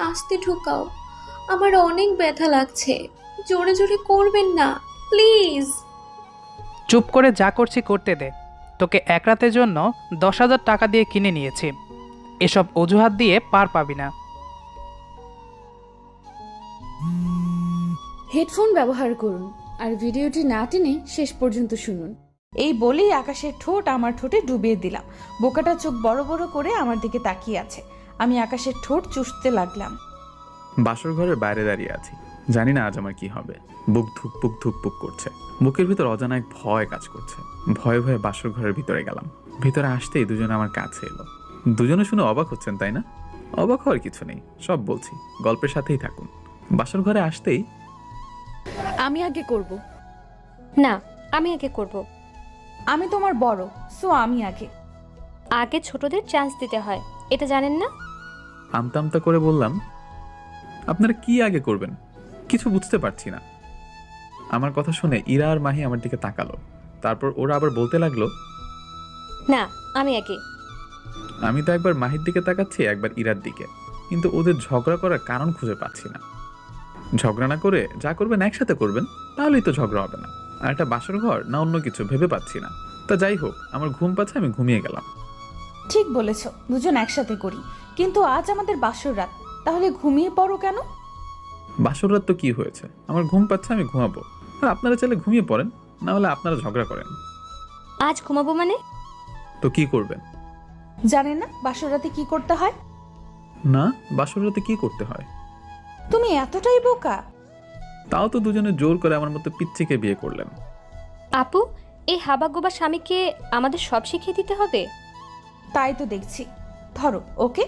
আস্তে ঢুকাও, আমার অনেক ব্যথা লাগছে। জোরে জোরে করবেন না প্লিজ। চুপ করে যা করছি করতে দে। তোকে এক রাতের জন্য 10,000 টাকা দিয়ে কিনে নিয়েছি। এসব অজুহাত দিয়ে পার পাবি না। হেডফোন ব্যবহার করুন আর ভিডিওটি না টেনে শেষ পর্যন্ত শুনুন। এই বলেই আকাশের ঠোঁট আমার ঠোঁটে ডুবিয়ে দিলাম। বোকাটা চোখ বড় বড় করে আমার দিকে তাকিয়ে আছে। আমি আকাশের ঠোঁট চুষতে লাগলাম। বাসর ঘরের বাইরে দাঁড়িয়ে আছি, জানি না আজ আমার কি হবে। বুক ধুকপুক ধুকপুক করছে, বুকের ভিতর অজানা এক ভয় কাজ করছে। ভয়ে ভয়ে বাসর ঘরের ভিতরে গেলাম। ভিতরে আসতেই দুজনে আমার কাছে এলো। দুজনে শুনে অবাক হচ্ছেন তাই না? অবাক হওয়ার কিছু নেই, সব বলছি, গল্পের সাথেই থাকুন। বাসর ঘরে আসতেই আমি আগে করব। না, আমি আগে করব। আমি তোমার বড়, সো আমি আগে। আগে ছোটদের চান্স দিতে হয়, এটা জানেন না? আমতা আমতা করে বললাম, আপনারা কি আগে করবেন? কিছু বুঝতে পারছি না। আমার কথা শুনে ইরা আর মাহি আমার দিকে তাকালো। তারপর ওরা আবার বলতে লাগলো, না, আমি আগে। আমি তো একবার মাহির দিকে তাকাচ্ছি, একবার ইরার দিকে, কিন্তু ওদের ঝগড়া করার কারণ খুঁজে পাচ্ছি না। ঝগড়া না করে যা করবেন একসাথে করবেন, তাহলেই তো ঝগড়া হবে না। আর একটা বাসর ঘর না অন্য কিছু ভেবে পাচ্ছি না। তা যাই হোক, আমার ঘুম পাচ্ছে, আমি ঘুমিয়ে গেলাম। ঠিক বলেছ, দুজন একসাথে করি, কিন্তু আজ আমাদের বাসর রাত, তাহলে ঘুমিয়ে পড়ো কেন? বাসর রাত তো কি হয়েছে, আমার ঘুম পাচ্ছে, আমি ঘুমাবো। আর আপনারা চাইলে ঘুমিয়ে পড়েন, না হলে আপনারা ঝগড়া করেন। আজ ঘুমাবো মানে? তো কি করবেন? জানেন না বাসর রাতে কি করতে হয়? না, বাসর রাতে কি করতে হয়? তুমি এতটাই বোকা? তাও তো দুজনে জোর করে আমার মতো পিচ্চিকে বিয়ে করলেন। আপু, এই হাবাগোবা স্বামীকে আমাদের সব শিখিয়ে দিতে হবে? তাই তো দেখছি। ধরো ওকে।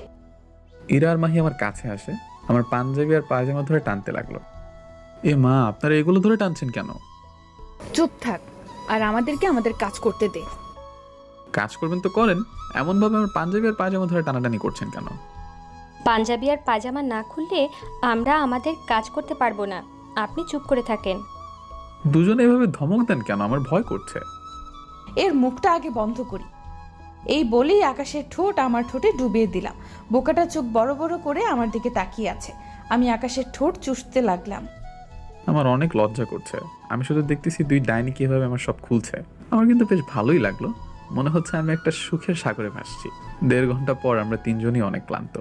ইরা আর মাহি আমার কাছে আসে, আমার পাঞ্জাবি আর পায়জামা ধরে টানতে লাগলো। এ মা, আপনারা এগুলো ধরে টানছেন কেন? চুপ থাক আর আমাদেরকে আমাদের কাজ করতে দে। কাজ করবেন তো করেন, এমনভাবে আমার পাঞ্জাবি আর পায়জামা ধরে টানাটানি করছেন কেন? পাঞ্জাবি আর পায়জামা না খুললে আমরা আমাদের কাজ করতে পারবো না। আপনি চুপ করে থাকেন। দুজনে এভাবে ধমক দেন কেন? আমার ভয় করছে। এর মুখটা আগে বন্ধ করি। এই বলেই আকাশের ঠোঁট আমার ঠোঁটে ডুবিয়ে দিলাম। বোকাটা চোখ বড় বড় করে আমার দিকে তাকিয়ে আছে। আমি আকাশের ঠোঁট চুষতে লাগলাম। আমার অনেক লজ্জা করছে। আমি শুধু দেখতেছি দুই ডাইনি কিভাবে আমার সব খুলছে। আমার কিন্তু বেশ ভালোই লাগলো। মনে হচ্ছে আমি একটা সুখের সাগরে ভাসছি। 1.5 ঘন্টা পর আমরা তিনজনই অনেক ক্লান্ত।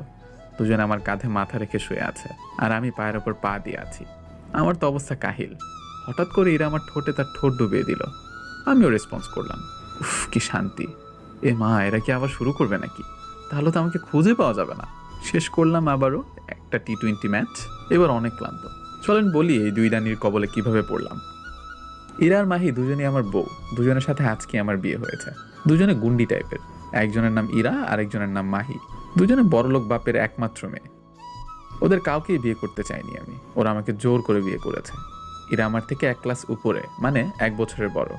দুজনে আমার কাঁধে মাথা রেখে শুয়ে আছে, আর আমি পায়ের ওপর পা দিয়ে আছি। আমার তো অবস্থা কাহিল। হঠাৎ করে এরা আমার ঠোঁটে তার ঠোঁট ডুবিয়ে দিল। আমিও রেসপন্স করলাম। উফ, কি শান্তি! এ মা, এরা কি আবার শুরু করবে নাকি? তাহলে তো আমাকে খুঁজে পাওয়া যাবে না। শেষ করলাম আবারও একটা T20 ম্যাচ। এবার অনেক ক্লান্ত। চলেন বলি এই দুই রানীর কবলে কিভাবে পড়লাম। ইরা আর মাহি দুজনেই আমার বউ। দুজনের সাথে আজকে আমার বিয়ে হয়েছে। দুজনে গুন্ডি টাইপের। একজনের নাম ইরা, আরেকজনের নাম মাহি। দুজনে বড়লোক বাপের একমাত্র মেয়ে। ওদের কাউকেই বিয়ে করতে চাইনি আমি, ওরা আমাকে জোর করে বিয়ে করেছে। ইরা আমার থেকে 1 ক্লাস উপরে, মানে 1 বছরের বড়।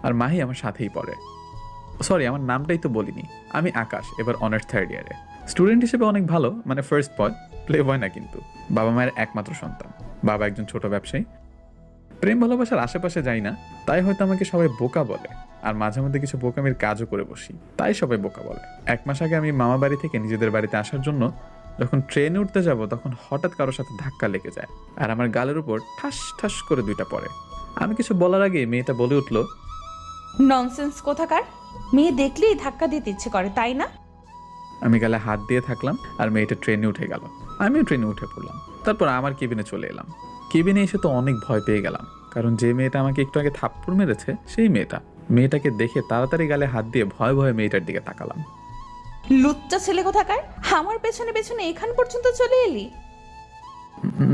আর মাহি আমার সাথেই পড়ে। সরি, আমার নামটাই তো বলিনি। আমি আকাশ, এবার অনার্স 3rd ইয়ারে। স্টুডেন্ট হিসেবে অনেক ভালো, মানে ফার্স্ট বয়, প্লে বয় না কিন্তু। বাবা মায়ের একমাত্র সন্তান। বাবা একজন ছোট ব্যবসায়ী। প্রেম ভালোবাসার আশেপাশে যাই না, তাই হয়তো আমাকে সবাই বোকা বলে। আর মাঝে মধ্যে কিছু বোকামির কাজও করে বসি, তাই সবাই বোকা বলে। 1 মাস আগে আমি মামা বাড়ি থেকে নিজেদের বাড়িতে আসার জন্য যখন ট্রেনে উঠতে যাব, তখন হঠাৎ কারোর সাথে ধাক্কা লেগে যায়, আর আমার গালের উপর ঠাস ঠাস করে 2টা পড়ে। আমি কিছু বলার আগে মেয়েটা বলে উঠল, ননসেন্স কোথাকার! মেয়ে দেখলেই ধাক্কা দিতে ইচ্ছে করে, তাই না? আমি গালে হাত দিয়ে থাকলাম, আর মেয়েটা ট্রেনে উঠে গেল। আমিও ট্রেনে উঠে পড়লাম। তারপর আমার কেবিনে চলে এলাম। কেবিনে এসে তো অনেক ভয় পেয়ে গেলাম, কারণ যে মেয়েটা আমাকে একটু আগে থাপ্পড় মেরেছে সেই মেয়েটাকে দেখে তাড়াতাড়ি গালে হাত দিয়ে ভয়ে ভয়ে মেয়েটার দিকে তাকালাম। লুচ্চা ছেলে কোথাকার! আমার পেছনে পেছনে এখান পর্যন্ত চলে এলি?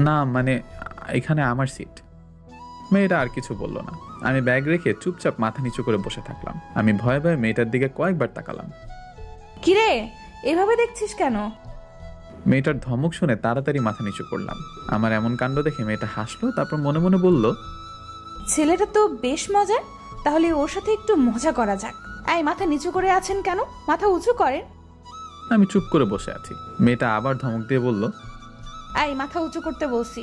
না মানে, এখানে আমার সিট। মেয়েটা আর কিছু বলল না। আমি ব্যাগ রেখে চুপচাপ মাথা নিচু করে বসে থাকলাম। আমি ভয়ে ভয়ে মেয়েটার দিকে কয়েকবার তাকালাম। কিরে, এভাবে দেখছিস কেন? মেয়েটার ধমক শুনে তাড়াতাড়ি মাথা নিচু করলাম। আমার এমন কাণ্ড দেখে মেয়েটা হাসলো, তারপর মনে মনে বলল, ছেলেটা তো বেশ মজার, তাহলে ওর সাথে একটু মজা করা যাক। এই, মাথা নিচু করে আছেন কেন? মাথা উঁচু করেন। আমি চুপ করে বসে আছি। মেয়েটা আবার ধমক দিয়ে বলল, এই, মাথা উঁচু করতে বলছি।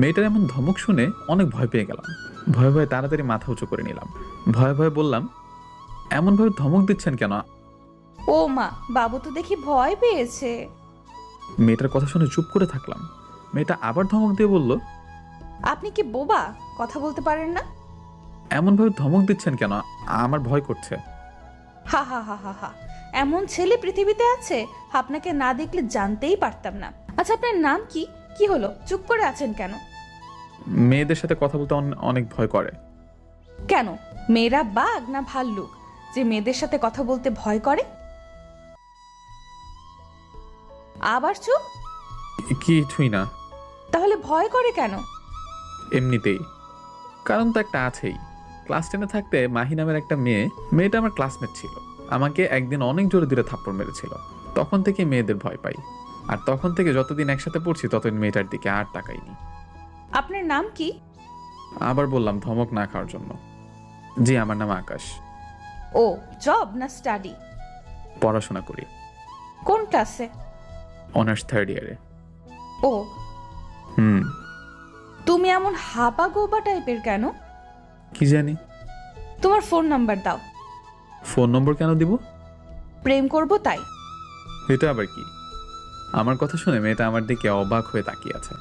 মেয়েটার এমন ধমক শুনে অনেক ভয় পেয়ে গেলাম। ভয়ে ভয়ে তাড়াতাড়ি মাথা উঁচু করে নিলাম। ভয়ে ভয়ে বললাম, এমনভাবে ধমক দিচ্ছেন কেন? ও মা, বাবু তো দেখি ভয় পেয়েছে। মেয়েটার কথা শুনে চুপ করে থাকলাম। মেয়েটা আবার ধমক দিয়ে বলল, আপনি কি বোবা, কথা বলতে পারেন না? এমনভাবে ধমক দিচ্ছেন কেন? আমার ভয় করছে। হা হা হা হা হা, এমন ছেলে পৃথিবীতে আছে, আপনাকে না দেখলে জানতেই পারতাম না। আচ্ছা, আপনার নাম কি? কি হলো, চুপ করে আছেন কেন? মেয়েদের সাথে কথা বলতে অনেক ভয় করে। কেন, মেয়েরা বাঘ না ভাল্লুক যে মেয়েদের সাথে কথা বলতে ভয় করে? আবার চুপ। কিছুই না, তাহলে ভয় করে কেন? এমনিতেই। কারণ তো একটা আছেই। ক্লাস 10-এ থাকতে মাহি নামের একটা মেয়েটা আমার ক্লাসমেট ছিল। আমাকে একদিন অনেক জোরে দূরে থাপ্পড় মেরেছিল। তখন থেকে মেয়েদের ভয় পাই। আর তখন থেকে যতদিন একসাথে পড়ছি ততদিন মেয়েটার দিকে আর তাকাইনি। আপনার নাম কি? আবার বললাম ধমক না খাওয়ার জন্য। জি, আমার নাম আকাশ। ও, জব না স্টাডি? পড়াশোনা করি, কোন ক্লাসে? অনার্স 3rd ইয়ারে। ও, হুম। তুমি এমন হাবা গোবা টাইপের কেন? কি জানি। তোমার ফোন নাম্বার দাও। ফোন নম্বর কেন দিব? প্রেম করব তাই। এটা আবার কি? আমার কথা শুনে মেয়েটা আমার দিকে অবাক হয়ে তাকিয়ে আছে।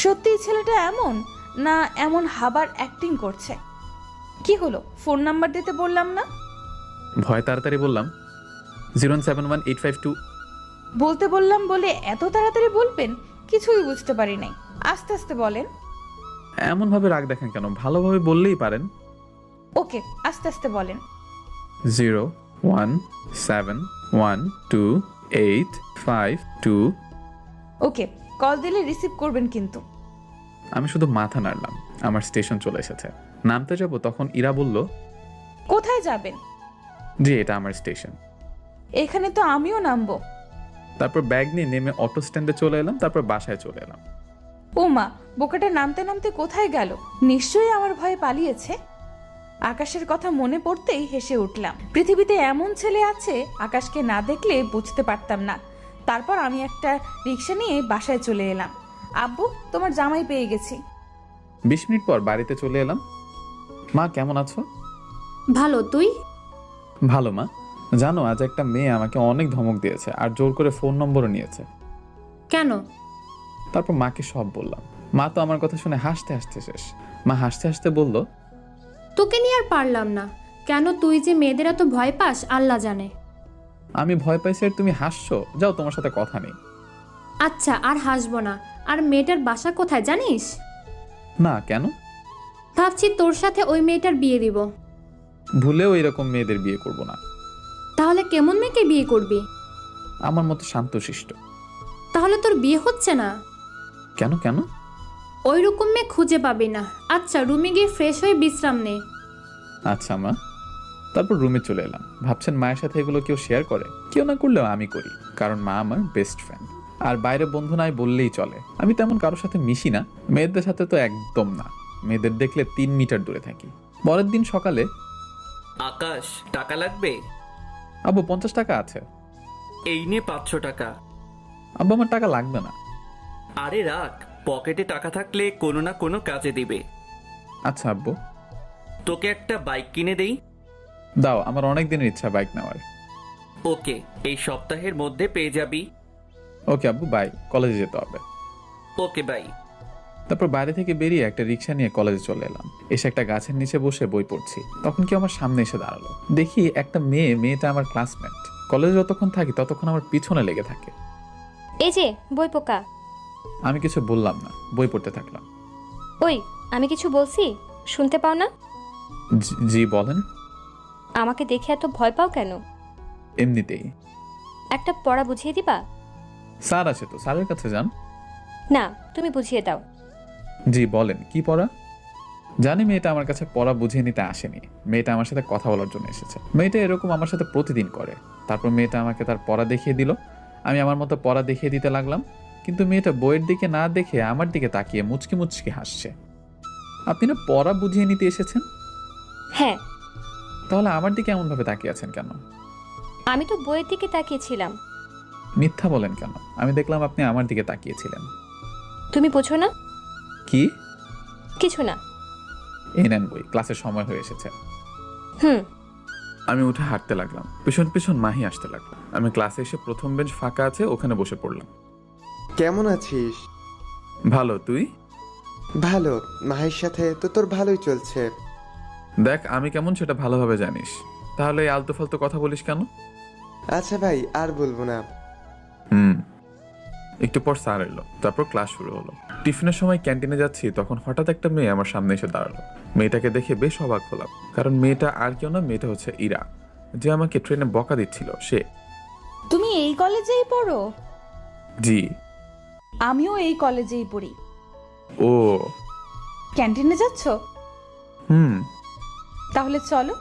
সত্যিই ছেলেটা এমন, না এমন হাবার অ্যাক্টিং করছে? কি হলো, ফোন নাম্বার দিতে বললাম না? ভয় তাড়াতাড়ি বললাম 0711852। বলতে বললাম বলে এত তাড়াতাড়ি বলবেন? কিছুই বুঝতে পারি নাই, আস্তে আস্তে বলেন। এমনভাবে রাগ দেখেন কেন? ভালোভাবে বললেই পারেন। ওকে, আস্তে আস্তে বলেন। 017128552। ওকে, কল দিলে রিসিভ করবেন কিন্তু। আমি শুধু মাথা নাড়লাম। আমার স্টেশন চলে এসেছে। নামতে যাব তখন ইরা বলল, কোথায় যাবেন? জি, এটা আমার স্টেশন। এখানে তো আমিও নামবো। তারপর ব্যাগ নিয়ে নেমে অটো স্ট্যান্ডে চলে এলাম, তারপর বাসায় চলে এলাম। ও মা, বোকাটা নামতে নামতে কোথায় গেল? নিশ্চয়ই আমার ভয়ে পালিয়েছে। আকাশের কথা মনে পড়তেই হেসে উঠলাম। পৃথিবীতে এমন ছেলে আছে, আকাশকে না দেখলে বুঝতে পারতাম না। তারপর আমি একটা রিক্সা নিয়ে বাসায় চলে এলাম। আব্বু, তোমার জামাই পেয়ে গেছি। 20 মিনিট পর বাড়িতে চলে এলাম। মা, কেমন আছো? ভালো, তুই? ভালো মা। জানো, আজ একটা মেয়ে আমাকে অনেক ধমক দিয়েছে আর জোর করে ফোন নম্বরও নিয়েছে। কেন? তারপর মাকে সব বললাম। মা তো আমার কথা শুনে হাসতে হাসতে শেষ। মা হাসতে হাসতে বলল, তোকে নিয়ে আর পারলাম না। কেন তুই যে মেয়েদের এত ভয় পাস আল্লাহ জানে। আমি ভয় পাইছি আর তুমি হাসছো? যাও, তোমার সাথে কথা নেই। আচ্ছা, আর হাসবো না। আর মেয়েটার বাসা কোথায় জানিস? না, কেন? ভাবছি তোর সাথে ওই মেয়েটার বিয়ে দিব। ভুলেও এরকম মেয়েদের বিয়ে করব না। তাহলে কেমন মেয়েকে বিয়ে করবি? আমার মতো শান্তশিষ্ট। তাহলে তোর বিয়ে হচ্ছে না? কেন কেন? ওই রকম মেয়ে খুঁজে পাবি না। আচ্ছা, রুমে গিয়ে ফ্রেশ হয়ে বিশ্রাম নে। আচ্ছা মা। তারপর রুমে চলে এলাম। ভাবছেন মায়ের সাথে এগুলো কেউ শেয়ার করে? কেউ না করলেও আমি করি, কারণ মা আমার বেস্ট ফ্রেন্ড। আর বাইরে বন্ধু নাই বললেই চলে। আমি তেমন কারোর সাথে মিশি না, মেয়েদের সাথে তো একদম না। মেয়েদের দেখলে 3 মিটার দূরে থাকি। পরের দিন সকালে, আকাশ, টাকা লাগবে? আব্বু 50 টাকা আছে। এই নিয়ে 500 টাকা। আব্বু, আমার টাকা লাগবে না। আরে রাখ, পকেটে টাকা থাকলে কোনো না কোনো কাজে দিবে। আচ্ছা আব্বু। তোকে একটা বাইক কিনে দেই? দাও, আমার অনেক দিনের ইচ্ছা বাইক নেওয়ার। ওকে, এই সপ্তাহের মধ্যে পেয়ে যাবি। ওকে আব্বু, বাই। কলেজে যেতে হবে। Okay bye. তারপর বাইরে থেকে বেরিয়ে একটা রিক্সা নিয়ে কলেজে চলে এলাম। এসে একটা গাছের নিচে বসে বই পড়ছি। তখন কি আমার সামনে এসে দাঁড়ালো। দেখি একটা মেয়েটা আমার ক্লাসমেট। কলেজে যতক্ষণ থাকি ততক্ষণ আমার পিছনে লেগে থাকে। এই যে বই পোকা। আমি কিছু বললাম না, বই পড়তে থাকলাম। ওই, আমি কিছু বলছি শুনতে পাও না? জি বলেন। আমাকে দেখে এত ভয় পাও কেন? এমনিতেই। একটা পড়া বুঝিয়ে দিবা? স্যার আছে তো, স্যারের কাছে যান। না, তুমি বুঝিয়ে দাও। জি বলেন, কি পড়া? জানি মেয়েটা আমার কাছে পড়া বুঝিয়ে নিতে আসেনি। মেয়েটা আমার সাথে কথা বলার জন্য এসেছে। মেয়েটা এরকম আমার সাথে প্রতিদিন করে। তারপর মেয়েটা আমাকে তার পড়া দেখিয়ে দিল। আমি আমার মতো পড়া দেখিয়ে দিতে লাগলাম। কিন্তু মেয়েটা বইয়ের দিকে না দেখে আমার দিকে তাকিয়ে মুচকি মুচকি হাসছে। আপনি না পড়া বুঝিয়ে নিতে এসেছেন? হ্যাঁ। তাহলে আমার দিকে এমনভাবে তাকিয়ে আছেন কেন? আমি তো বইয়ের দিকে তাকিয়েছিলাম। মিথ্যা বলেন কেন? আমি দেখলাম আপনি আমার দিকে তাকিয়েছিলেন। তুমি বোঝো না? কি? কিছু না। এই নেন বই, ক্লাসের সময় হয়ে এসেছে। হুম। আমি উঠে হাঁটতে লাগলাম। পিছন পিছন মাহি আসতে লাগলো। আমি ক্লাসে এসে প্রথম বেঞ্চ ফাঁকা আছে, ওখানে বসে পড়লাম। কেমন আছিস? ভালো, তুই? ভালো। মাহির সাথে তো তোর ভালোই চলছে। দেখ, আমি কেমন সেটা ভালোভাবে জানিস। তাহলে এই আলতু ফালতু কথা বলিস কেন? আচ্ছা ভাই, আর বলবো না। একটু পর স্যার এলো, তারপর ক্লাস শুরু হলো। টিফিনের সময় ক্যান্টিনে যাচ্ছি, তখন হঠাৎ একটা মেয়ে আমার সামনে এসে দাঁড়ালো। মেয়েটাকে দেখে বেশ অবাক হলাম, কারণ মেয়েটা আর কেউ না, মেয়েটা হচ্ছে ইরা, যে আমাকে ট্রেনে বকা দিচ্ছিল সে। তুমি এই কলেজেই পড়ো? জি। আমিও এই কলেজেই পড়ি। ও। ক্যান্টিনে যাচ্ছ? তাহলে চলো।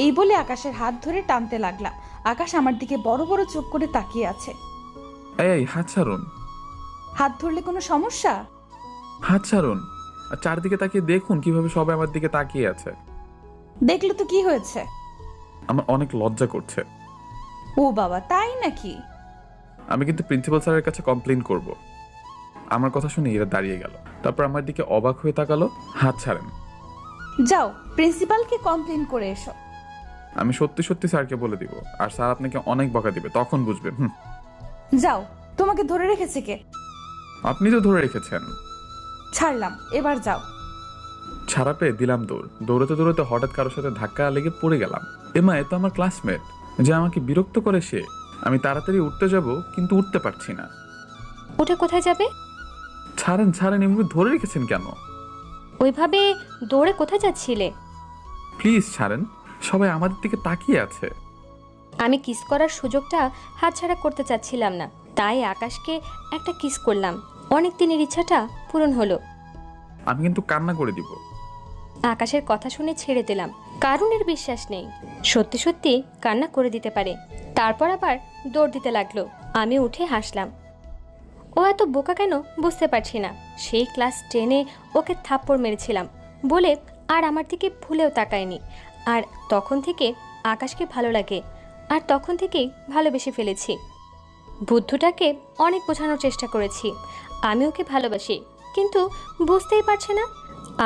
এই বলে আকাশের হাত ধরে টানতে লাগলাম। আকাশ আমার দিকে বড় বড় চোখ করে তাকিয়ে আছে। এই হাত ছাড়ুন। হাত ধরলে কোনো সমস্যা? হাত ছাড়ুন। আর চারদিকে তাকিয়ে দেখুন কিভাবে সবাই আমার দিকে তাকিয়ে আছে। দেখলে তো কি হয়েছে? আমার অনেক লজ্জা করছে। ও বাবা, তাই নাকি? আমি কিন্তু প্রিন্সিপাল স্যারের কাছে কমপ্লেইন করব। আমার কথা শুনে এরা দাঁড়িয়ে গেল, তারপর আমার দিকে অবাক হয়ে তাকালো। হাত ছাড়েন। যাও, প্রিন্সিপালকে কমপ্লেন করে এসো। আমি সত্যি সত্যি স্যারকে বলে দিব, আর স্যার আপনাকে অনেক বকা দিবে, তখন বুঝবেন। যাও, তোমাকে ধরে রেখেছে কে? আপনি তো ধরে রেখেছেন। ছাড়লাম, এবার যাও। ছাড়া পেয়ে দিলাম দৌড়। দৌড়াতে দৌড়াতে হঠাৎ কারোর সাথে ধাক্কা লেগে পড়ে গেলাম। এমা, এ তো আমার ক্লাসমেট, যে আমাকে বিরক্ত করে সে। আমি তাড়াতাড়ি উঠতে যাব, কিন্তু উঠতে পারছি না। উঠে কোথায় যাবে? ছাড়েন ছাড়েন, এভাবে ধরে রেখেছেন কেন? ওইভাবে দৌড়ে কোথায় যাচ্ছিলে? প্লিজ ছাড়েন, সবাই আমাদের দিকে তাকিয়ে আছে। আমি কিস করার সুযোগটা হাতছাড়া করতে চাচ্ছিলাম না, তাই আকাশকে একটা কিস করলাম। অনেক দিনের ইচ্ছাটা পূরণ হলো। আমি কিন্তু কান্না করে দিব। আকাশের কথা শুনে ছেড়ে দিলাম, কারণ এর বিশ্বাস নেই সত্যি সত্যি কান্না করে দিতে পারে। তারপর আবার দৌড় দিতে লাগলো। আমি উঠে হাসলাম। ও এত বোকা কেন বুঝতে পারছি না। সেই ক্লাস 10-এ ওকে থাপ্পড় মেরেছিলাম বলে আর আমার দিকে ভুলেও তাকায়নি। আর তখন থেকে আকাশকে ভালো লাগে, আর তখন থেকেই ভালোবেসে ফেলেছি। বুদ্ধটাকে অনেক বোঝানোর চেষ্টা করেছি আমি ওকে ভালোবাসি, কিন্তু বুঝতেই পারছে না।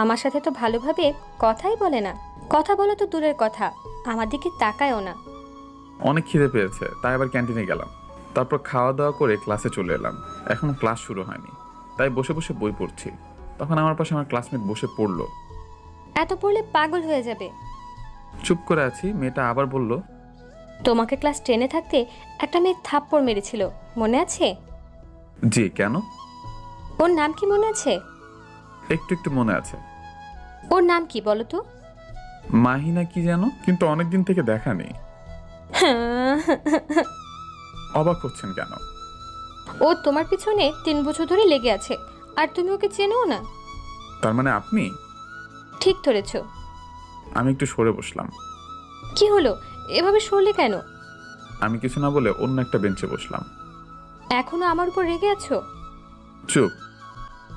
আমার সাথে তো ভালোভাবে কথাই বলে না। কথা বলা তো দূরের কথা, আমার দিকে তাকায়ও না। অনেক খিদে পেয়েছে, তাই আবার ক্যান্টিনে গেলাম। তারপর খাওয়া দাওয়া করে ক্লাসে চলে এলাম। এখনো ক্লাস শুরু হয়নি, তাই বসে বসে বই পড়ছি। তখন আমার পাশে আমার ক্লাসমেট বসে পড়লো। এত পড়লে পাগল হয়ে যাবে। চুপ করে আছি, মেয়েটা আবার বলল, তোমাকে ক্লাস 10-এ থাকতে একটা মেয়ে থাপ্পড় মেরেছিল, মনে আছে? জি, কেন? ওর নাম কি মনে আছে? একটু একটু মনে আছে। ওর নাম কি বলো তো? মাহিনা কি যেন, কিন্তু অনেকদিন থেকে দেখা নেই। অবাক হচ্ছেন কেন? ও তোমার পিছনে 3 বছর ধরে লেগে আছে, আর তুমি ওকে চেনোও না? তার মানে আপনি? ঠিক ধরেছ। আমি একটু সরে বসলাম। কি হলো, এভাবে সরলে কেন? আমি কিছু না বলে অন্য একটা বেঞ্চে বসলাম। এখনো আমার উপর রেগে আছো? চুপ।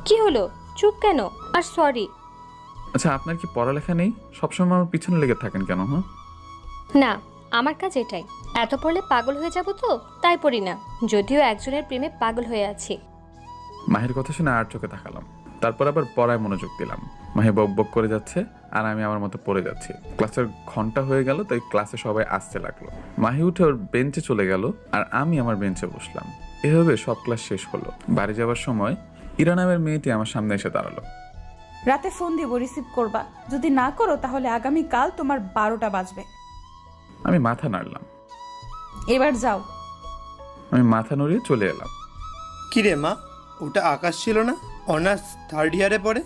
কি হলো, চুপ কেন? আর সরি। আচ্ছা, আপনার কি পড়ালেখা নেই? সবসময় আমার পিছনে লেগে থাকেন কেন? হ্যাঁ, না, আমার কাজ এটাই। এত পড়লে পাগল হয়ে যাব তো তাই পড়ি না, যদিও একজনের প্রেমে পাগল হয়ে আছি। মাহির কথা শুনে আর চোখে তাকালাম। তারপর আবার পড়ায় মনোযোগ দিলাম। মাহি বক বক করে যাচ্ছে, আর আমি আমার মতো পড়ে যাচ্ছি। ক্লাসের ঘন্টা হয়ে গেল, তাই ক্লাসে সবাই আসতে লাগলো। মাহি উঠে ওর বেঞ্চে চলে গেল, আর আমি আমার বেঞ্চে বসলাম। এভাবে সব ক্লাস শেষ হলো। বাড়ি যাওয়ার সময় ইরা নামের মেয়েটি আমার সামনে এসে দাঁড়ালো। রাতে ফোন দিব, রিসিভ করবা। যদি না করো তাহলে আগামীকাল তোমার 12টা বাজবে। আমি মাথা নাড়লাম। এবার যাও। আমি মাথা নড়িয়ে চলে এলাম। কিরে মা, ওটা আকাশ ছিল না? অনার্স 3rd ইয়ারে পড়ে।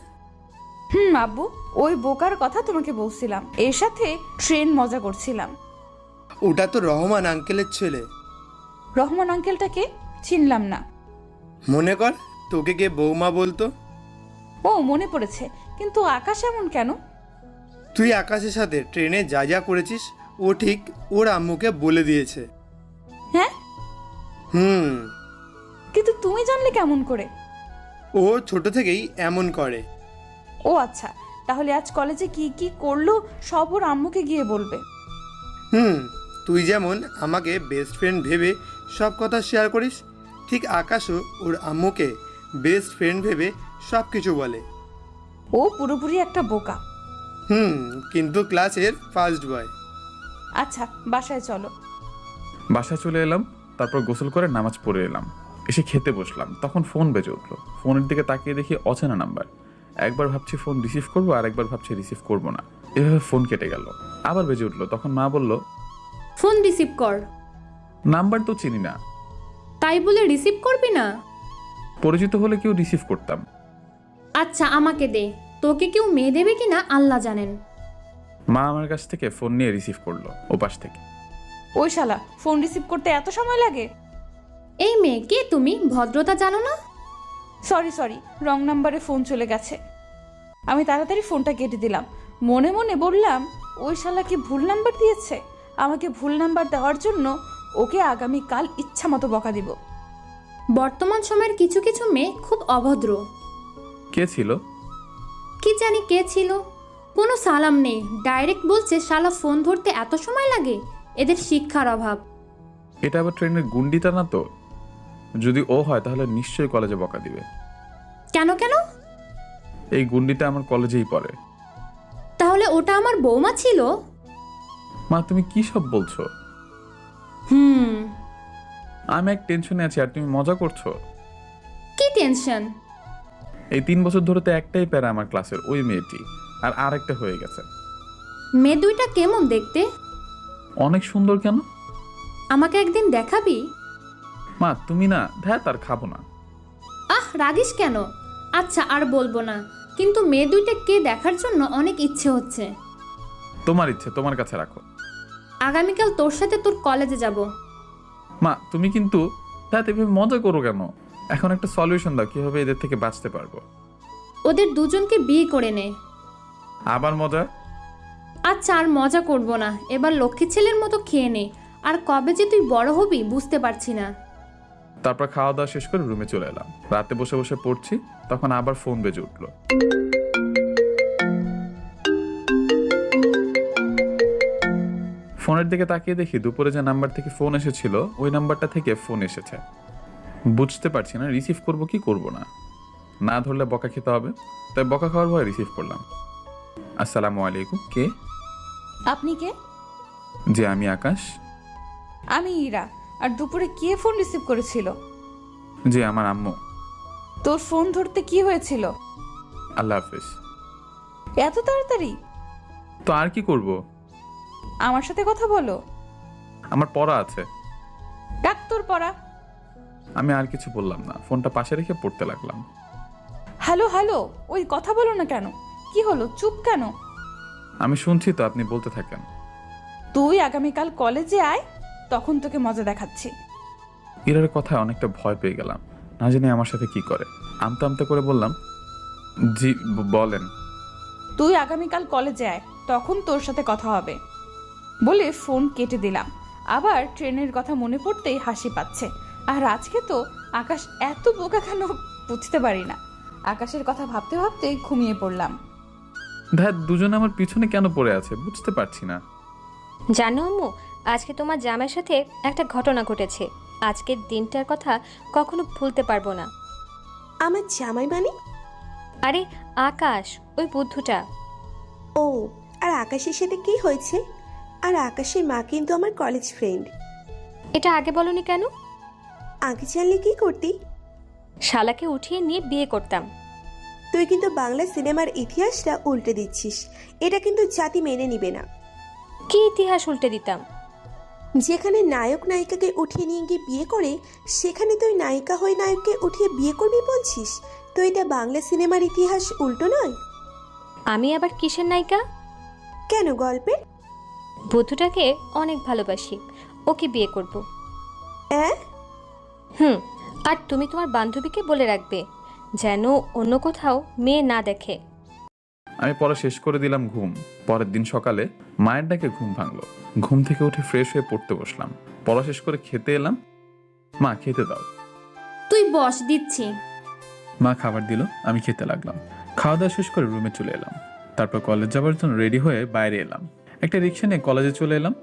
আব্বু, ওই বোকার কথা তোমাকে বলছিলাম। এর সাথে ট্রেন মজা করছিলাম। ওটা তো রহমান আঙ্কেলের ছেলে। রহমান আঙ্কেলটাকে চিনলাম না। মনে কর, তোকে কে বৌমা বলতো? ও মনে পড়েছে, কিন্তু আকাশ এমন কেন? তুই আকাশের সাথে ট্রেনে যা যা করেছিস ও ঠিক ওর আম্মুকে বলে দিয়েছে। হ্যাঁ, কিন্তু তুমি জানলে কেমন করে? ও ছোট থেকেই এমন করে। ও আচ্ছা, তাহলে আজ কলেজে কি কি করলো সব ওর আম্মুকে গিয়ে বলবে। তুই যেমন আমাকে বেস্ট ফ্রেন্ড ভেবে সব কথা শেয়ার করিস, ঠিক আকাশও ওর আম্মুকে বেস্ট ফ্রেন্ড ভেবে সব কিছু বলে। ও পুরোপুরি একটা বোকা। কিন্তু ক্লাসের ফার্স্ট বয়। আচ্ছা, বাসায় চলো। বাসায় চলে এলাম। তারপর গোসল করে নামাজ পড়ে এলাম। এসে খেতে বসলাম, তখন ফোন বেজে উঠলো। ফোনের দিকে তাকিয়ে দেখি অচেনা নাম্বার। একবার ভাবছি ফোন রিসিভ করবো, আর একবার ভাবছি রিসিভ করবো না। এভাবে ফোন কেটে গেল। আবার বেজে উঠলো, তখন মা বলল, ফোন রিসিভ কর। নাম্বার তো চিনি না। তাই বলে রিসিভ করবি না? পরিচিত হলে কেউ রিসিভ করতাম। আচ্ছা আমাকে দে, তোকে কেউ মেয়ে দেবে কিনা আল্লাহ জানেন। মা আমার কাছ থেকে ফোন নিয়ে রিসিভ করলো ওপাশ থেকে। ওই শালা, ফোন রিসিভ করতে এত সময় লাগে? এই মেয়ে কে তুমি, ভদ্রতা জানো না? সরি, রং নাম্বারে ফোন চলে গেছে। আমি তাড়াতাড়ি ফোনটা কেটে দিলাম। মনে মনে বললাম, ওই শালাকে ভুল নাম্বার দিয়েছে। আমাকে ভুল নাম্বার দেওয়ার জন্য ওকে আগামীকাল ইচ্ছা মতো বকা দিব। বর্তমান সময়ের কিছু কিছু মেয়ে খুব অভদ্র। কে ছিল? কি জানি কে ছিল, কোনো সালাম নেই, ডাইরেক্ট বলছে শালা ফোন ধরতে এত সময় লাগে। এদের শিক্ষার অভাব। এটা আবার ট্রেনের গুন্ডিটা না তো? যদি ও হয় তাহলে নিশ্চয়ই কলেজে বকা দিবে। কেন কেন? এই গুন্ডিটা আমার কলেজেই পড়ে। তাহলে ওটা আমার বৌমা ছিল? মা তুমি কি সব বলছো? হুম। আমি এক টেনশনে আছি আর তুমি মজা করছো। কি টেনশন? এই 3 বছর ধরে তো একটাই প্যারা আমার ক্লাসের, ওই মেয়েটি। আর আরেকটা হয়ে গেছে। মেয়ে দুইটা কেমন দেখতে? অনেক সুন্দর। কেন? আমাকে একদিন দেখাবি? মা তুমি না, ধ্যাত আর খাবো না। আহ রাগিস কেন? আচ্ছা আর বলবো না, কিন্তু মেয়ে দুইটা কে দেখার জন্য অনেক ইচ্ছে হচ্ছে। তোমার ইচ্ছে তোমার কাছে রাখো। আগামীকাল তোর সাথে তোর কলেজে যাব। মা তুমি কিন্তু ধ্যাত এভাবে মজা করো কেন? এখন একটা সলিউশন দাও, কিভাবে এদের থেকে বাঁচতে পারবো। ওদের দুজনকে বিয়ে করে নে। আবার মজা? আচ্ছা আর মজা করব না, এবার লক্ষ্মী ছেলের মতো খেয়ে নে। আর কবে যে তুই বড় হবি বুঝতে পারছি না। তারপর খাওয়া দাওয়া শেষ করে রুমে চলে এলাম। রাতে বসে বসে পড়ছি, তখন আবার ফোন বেজে উঠলো। ফোনের দিকে তাকিয়ে দেখি দুপুরে যে নাম্বার থেকে ফোন এসেছিল ওই নাম্বারটা থেকে ফোন এসেছে। বুঝতে পারছি না রিসিভ করব কি করব না। না ধরলে বকা খেতে হবে, তাই বকা খাওয়ার ভয় রিসিভ করলাম। আসসালামু আলাইকুম। কে? আপনি কে? জি আমি আকাশ। আমি ইরা। আর দুপুরে কে ফোন রিসিভ করেছিল? জি আমার আম্মু। তোর ফোন ধরতে কি হয়েছিল? আল্লাহ হাফিজ। এত তাড়াতাড়ি? তো আর কি করব? আমার সাথে কথা বলো। আমার পড়া আছে। ডাক্তার পড়া। আমি আর কিছু বললাম না, ফোনটা পাশে রেখে পড়তে লাগলাম। হ্যালো, ওই কথা বলো না কেন? কি হলো, চুপ কেন? আমি শুনছি তো, আপনি বলতে থাকেন। তুই আগামীকাল কলেজে আয়, তখন তোকে মজা দেখাচ্ছি। ইরার কথায় অনেকটা ভয় পেয়ে গেলাম, না জানি আমার সাথে কি করে। আমতা আমতা করে বললাম, জি বলেন। তুই আগামীকাল কলেজে আয়, তখন তোর সাথে কথা হবে বলে ফোন কেটে দিলাম। আবার ট্রেনের কথা মনে পড়তেই হাসি পাচ্ছে। আর আজকে তো আকাশ এত বোকা কেন বুঝতে পারি না। আকাশের কথা ভাবতে ভাবতেই ঘুমিয়ে পড়লাম। ধ্যাত দুজনে আমার পিছনে কেন পড়ে আছে বুঝতে পারছি না। জানো আম্মু, আজকে তোমার জামাইয়ের সাথে একটা ঘটনা ঘটেছে। আজকের দিনটার কথা কখনো ভুলতে পারবো না। আমার জামাই মানে? আরে আকাশ, ওই বুদ্ধুটা। ও, আর আকাশের সাথে কি হয়েছে? আর আকাশের মা কিন্তু আমার কলেজ ফ্রেন্ড। এটা আগে বলনি কেন? আগে জানলে কি করতি? শালাকে উঠিয়ে নিয়ে বিয়ে করতাম। তুই কিন্তু বাংলা সিনেমার ইতিহাসটা উল্টে দিচ্ছিস। এটা কিন্তু জাতি মেনে নিবে না। কি ইতিহাস উল্টে দিতাম? যেখানে নায়ক নায়িকাকে উঠিয়ে নিয়ে গিয়ে বিয়ে করে, সেখানে তুই নায়িকা হয়ে নায়ককে উঠিয়ে বিয়ে করবি বলছিস? তো এটা বাংলা সিনেমার ইতিহাস উল্টো নয়? আমি আবার কিসের নায়িকা? কেন, গল্পের? বুদ্ধুটাকে অনেক ভালোবাসি, ওকে বিয়ে করব। হ্যাঁ? আর তুমি তোমার বান্ধবীকে বলে রাখবে যেন অন্য কোথাও মেয়ে না দেখে। আমি পড়া শেষ করে দিলাম ঘুম। পরের দিন সকালে মায়ের ডাকে ঘুম ভাঙলো। ঘুম থেকে উঠে ফ্রেশ হয়ে পড়তে বসলাম। পড়া শেষ করে খেতে এলাম। মা খেতে দাও। তুই বস, দিচ্ছি। মা খাবার দিল, আমি খেতে লাগলাম। খাওয়া দাওয়া শেষ করে রুমে চলে এলাম। তারপর কলেজ যাওয়ার জন্য রেডি হয়ে বাইরে এলাম। একটা রিক্সা নিয়ে কলেজে চলে এলাম।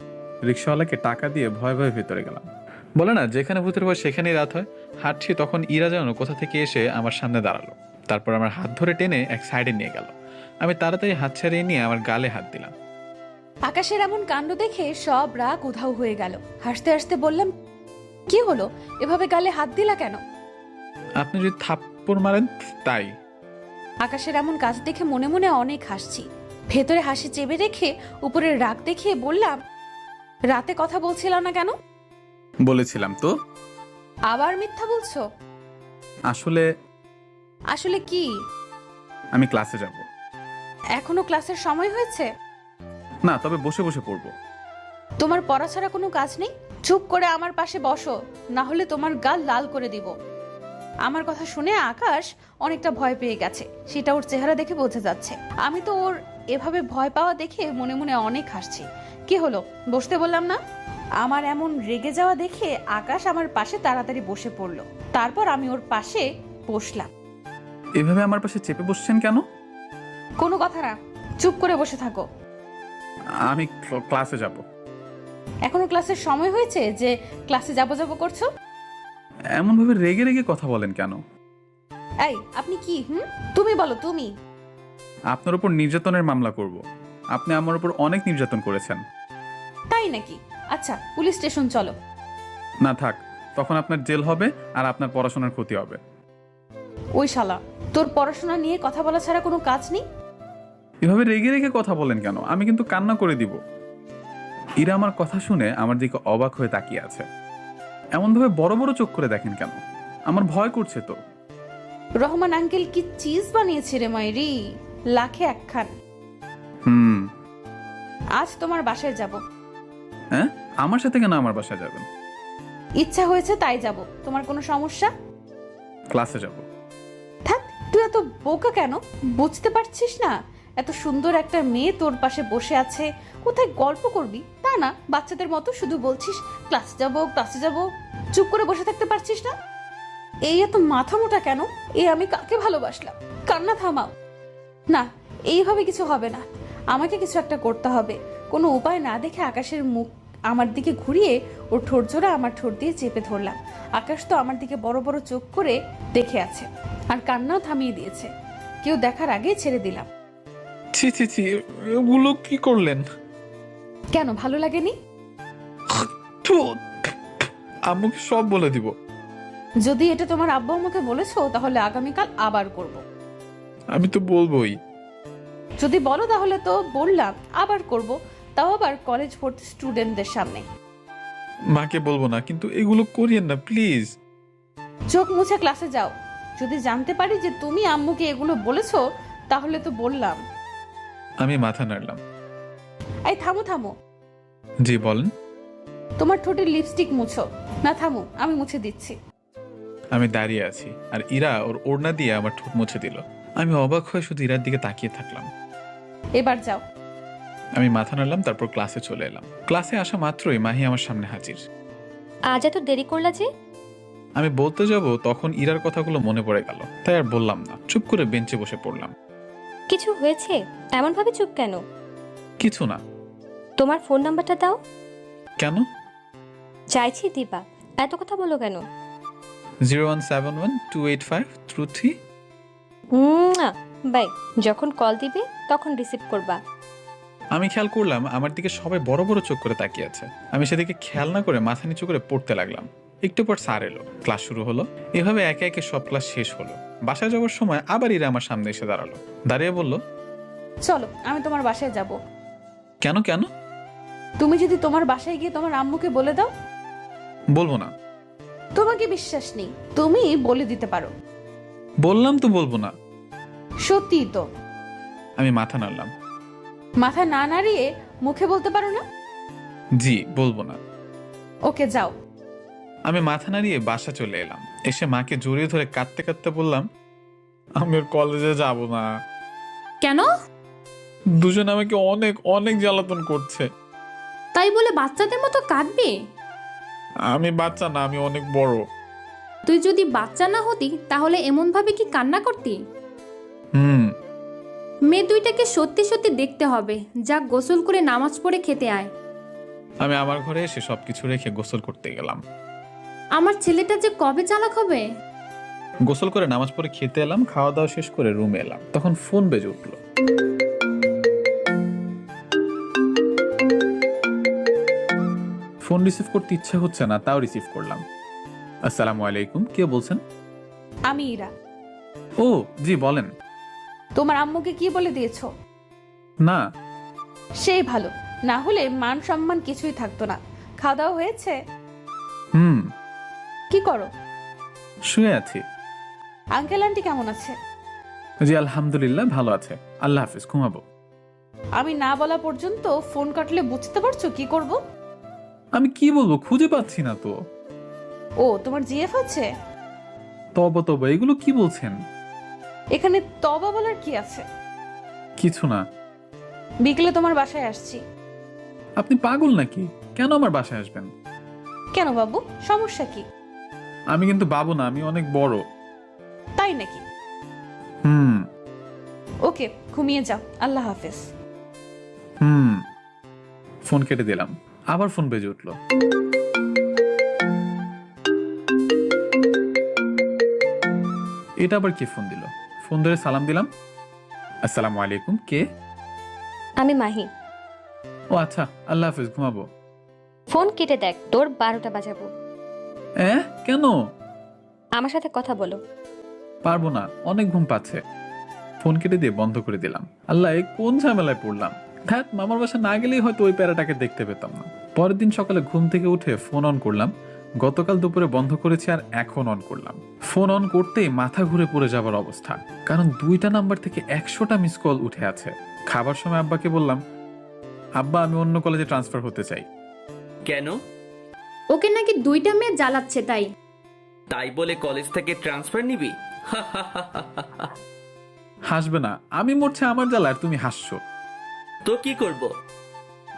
রিক্সাওয়ালাকে টাকা দিয়ে ভয়ে ভয়ে ভেতরে গেলাম। বলে না যেখানে ভূতের ভয় সেখানেই রাত হয়। হাঁটছি তখন ইরা যেন কোথা থেকে এসে আমার সামনে দাঁড়ালো। তারপর আমার হাত ধরে টেনে এক সাইডে নিয়ে গেল। আমি তাড়াতাড়ি হাত ছাড়িয়ে নিয়ে আমার গালে হাত দিলাম। আকাশের এমন কাণ্ড দেখে সব রাগ উধাও হয়ে গেল। হাসতে হাসতে বললাম, কি হলো, এভাবে গালে হাত দিলা কেন? আপনি যদি থাপ্পড় মারেন তাই। আকাশের এমন কাজ দেখে মনে মনে অনেক হাসছি। ভেতরে হাসি চেপে রেখে উপরের রাগ দেখিয়ে বললাম, রাতে কথা বলছিল না কেন? বলেছিলাম তো। আবার মিথ্যা বলছো? আসলে আসলে কি? আমি ক্লাসে যাব এখনো ক্লাসের সময় হয়েছে? না, তবে বসে বসে পড়বো। তোমার পড়া ছাড়া কোনো কাজ নেই? চুপ করে আমার পাশে বসো, না হলে তোমার গাল লাল করে দিব। আমার কথা শুনে আকাশ অনেকটা ভয় পেয়ে গেছে, সেটা ওর চেহারা দেখে বোঝা যাচ্ছে। আমি তো ওর এভাবে ভয় পাওয়া দেখে মনে মনে অনেক হাসছি। কি হলো, বসতে বললাম না? আমার এমন রেগে যাওয়া দেখে আকাশ আমার পাশে তাড়াতাড়ি বসে পড়লো। তারপর আমি ওর পাশে বসলাম। এভাবে আমার পাশে চেপে বসছেন কেন? কোনো কথা না, চুপ করে বসে থাকো। আমি ক্লাসে যাব। এখনো ক্লাসের সময় হয়েছে যে ক্লাসে যাবো যাবো করছো? এমন ভাবে রেগে রেগে কথা বলেন কেন? এই আপনি কি তুমি বলো তুমি। আপনার উপর নির্যাতনের মামলা করব। আপনি আমার উপর অনেক নির্যাতন করেছেন। তাই নাকি? আচ্ছা, পুলিশ স্টেশন চলো। না থাক, তখন আপনার জেল হবে আর আপনার পড়াশোনার ক্ষতি হবে। ওই শালা, তোর পড়াশোনা নিয়ে কথা বলা ছাড়া কোনো কাজ নেই? এভাবে রেগে রেগে কথা বলেন কেন? আমি কিন্তু কান্না করে দিব। ইরা আমার কথা শুনে আমার দিকে অবাক হয়ে তাকিয়ে আছে। এমন ভাবে বড় বড় চোখ করে দেখেন কেন? আমার ভয় করছে তো। রহমান আঙ্কেল কি চিজ বানিয়েছে রে মাইরি, লাখে একখান। আজ তোমার বাসায় যাব। হ্যাঁ, আমার সাথে কেন আমার বাসায় যাবেন? ইচ্ছা হয়েছে তাই যাব। তোমার কোনো সমস্যা? ক্লাসে যাব। থাক, তুই এত বোকা কেন? বুঝতে পারছিস না? এত সুন্দর একটা মেয়ে তোর পাশে বসে আছে, কোথায় গল্প করবি তা না, বাচ্চাদের মতো শুধু বলছিস ক্লাসে যাব ক্লাসে যাব। চুপ করে বসে থাকতে পারছিস না? এই এত মাথা মোটা কেন? আমি কাকে ভালোবাসলাম? কান্না থামাও। না, এইভাবে কিছু হবে না। আমাকে কিছু একটা করতে হবে। কোনো উপায় না দেখে আকাশের মুখ আমার দিকে ঘুরিয়ে ওর ঠোঁট জোড়া আমার ঠোঁট দিয়ে চেপে ধরলাম। আকাশ তো আমার দিকে বড় বড় চোখ করে দেখে আছে, আর কান্নাও থামিয়ে দিয়েছে। কেউ দেখার আগেই ছেড়ে দিলাম। ছি ছি ছি, এগুলো কি করলেন? কেন, ভালো লাগেনি? আম্মুকে সব বলে দিব। যদি এটা তোমার আব্বু আমাকে বলেছো তাহলে আগামীকাল আবার করব। আমি তো বলবোই। যদি বলো তাহলে তো বললাম, আবার করব, তাও আবার কলেজ ভর্তি স্টুডেন্টদের সামনে। মাকে বলবো না, কিন্তু এগুলো করিয়েন না প্লিজ। চোখ মুছে ক্লাসে যাও। যদি জানতে পারি যে তুমি আম্মুকে এগুলো বলেছো তাহলে তো বললাম। আমি মাথা নাড়লাম। এই থামো থামো। জি বলেন। তোমার ঠোঁটে লিপস্টিক মুছো। না থামো, আমি মুছে দিচ্ছি। আমি দাঁড়িয়ে আছি আর ইরা ওর ওড়না দিয়ে আমার ঠোঁট মুছে দিল। আমি অবাক হয়ে শুধু ইরার দিকে তাকিয়ে থাকলাম। এবার যাও। আমি মাথা নাড়লাম, তারপর ক্লাসে চলে এলাম। ক্লাসে আসা মাত্রই মাহি আমার সামনে হাজির। আজ এত দেরি করলা যে? আমি বলতে যাব তখন ইরার কথাগুলো মনে পড়ে গেল, তাই আর বললাম না। চুপ করে বেঞ্চে বসে পড়লাম। কিছু হয়েছে? এমন ভাবে চুপ কেন? কিছু না। তোমার ফোন নাম্বারটা দাও। কেন? চাইছি দিবা, এত কথা বলো কেন? 017128533। বাই, যখন কল দিবে তখন রিসিভ করবা। আমি খেয়াল করলাম আমার দিকে সবাই বড় বড় চোখ করে তাকিয়ে আছে। আমি সেদিকে খেয়াল না করে মাথা নিচু করে পড়তে লাগলাম। একটু পর স্যার এলো, ক্লাস শুরু হলো। এভাবে একে একে সব ক্লাস শেষ হলো। বাসায় যাওয়ার সময় আবার ইরা আমার সামনে এসে দাঁড়ালো। দাঁড়িয়ে বলল, চলো আমি তোমার বাসায় যাব। কেন কেন? তুমি যদি তোমার বাসায় গিয়ে তোমার আম্মুকে বলে দাও। বলবো না। তোমাকে বিশ্বাস নেই, তুমি বলে দিতে পারো। বললাম তো বলবো না। সত্যি তো। আমি মাথা নাড়লাম। মাথা না নাড়িয়ে মুখে বলতে পারো না? জি বলবো না। ওকে যাও। আমি মাথা নাড়িয়ে বাসা চলে এলাম। এসে মাকে জড়িয়ে ধরে কাঁদতে কাঁদতে বললাম, আমি আর কলেজে যাব না। কেন? দুজন আমাকে অনেক অনেক জ্বালাতন করছে। তাই বলে বাচ্চাদের মতো কাঁদবে? আমি বাচ্চা না, আমি অনেক বড়। তুই যদি বাচ্চা না হতি তাহলে এমন ভাবে কি কান্না করতি? মেয়ে দুইটাকে সত্যি সত্যি দেখতে হবে। যা গোসল করে নামাজ পড়ে খেতে আয়। আমি আমার ঘরে এসে সবকিছু রেখে গোসল করতে গেলাম। আমার ছেলেটা যে কবে চালাক হবে। গোসল করে নামাজ পড়ে খেতে এলাম। খাওয়া দাওয়া শেষ করে রুমে এলাম, তখন ফোন বেজে উঠলো। ফোন রিসিভ করতে ইচ্ছা হচ্ছে না, তাও রিসিভ করলাম। আসসালামু আলাইকুম, কে বলছেন? আমি ইরা। ও জি বলেন। তোমার আম্মুকে কি বলে দিয়েছো? না। সেই ভালো, না হলে মান সম্মান কিছুই থাকতো না। খাওয়া দাওয়া হয়েছে? হুম। কি করো? শুয়ে আছি। আঙ্কেল আন্টি কেমন আছে? জি আলহামদুলিল্লাহ ভালো আছে। আল্লাহ হাফিজ, ঘুমাবো। আমি না বলা পর্যন্ত ফোন কাটলে বুঝতে পারছো কি করব? আমি কি বলবো, খুঁজে পাচ্ছি না তো। ও, তোমার জিএফ আছে? তবা তবা এগুলো কি বলছেন? এখানে তবা বলার কি আছে? কিছু না। বিকেলে তোমার বাসায় আসছি। আপনি পাগল নাকি? কেন আমার বাসায় আসবেন? কেন বাবু, সমস্যা কি? আমি কিন্তু বাবু না, আমি অনেক বড়। তাই নাকি? হুম। ওকে, ঘুমিয়ে যাও। আল্লাহ হাফেজ। হুম। ফোন কেটে দিলাম, আবার ফোন বেজে উঠলো। এটা আবার কে ফোন দিল? ফোন ধরে সালাম দিলাম। আসসালামু আলাইকুম, কে? আমি মাহি। ও আচ্ছা, আল্লাহ হাফিজ, ঘুমাবো। ফোন কেটে দেখ, তোর 12টা বাজাবো। কেন? আমার সাথে কথা বলো। পারবো না, অনেক ঘুম পাচ্ছে। ফোন কেটে দিয়ে বন্ধ করে দিলাম। আল্লাহ, এই কোন ঝামেলায় পড়লাম। ধ্যাত, মামার বাসা না গেলেই হয়তো ওই প্যারাটাকে দেখতে পেতাম না। পরের দিন সকালে ঘুম থেকে উঠে ফোন অন করলাম। গতকাল দুপুরে বন্ধ করেছি আর এখন অন করলাম। ফোন অন করতেই মাথা ঘুরে পড়ে যাবার অবস্থা, কারণ 2টা নাম্বার থেকে 100টা মিস কল উঠে আছে। খাবার সময় আব্বাকে বললাম, আব্বা আমি অন্য কলেজে ট্রান্সফার হতে চাই। কেন? ওকে নাকি 2টা মেয়ে জ্বালাচ্ছে তাই। তাই বলে কলেজ থেকে ট্রান্সফার নিবি? হাসবে না, আমি মরছে আমার জ্বালায় আর তুমি হাসছো। তো কি করব?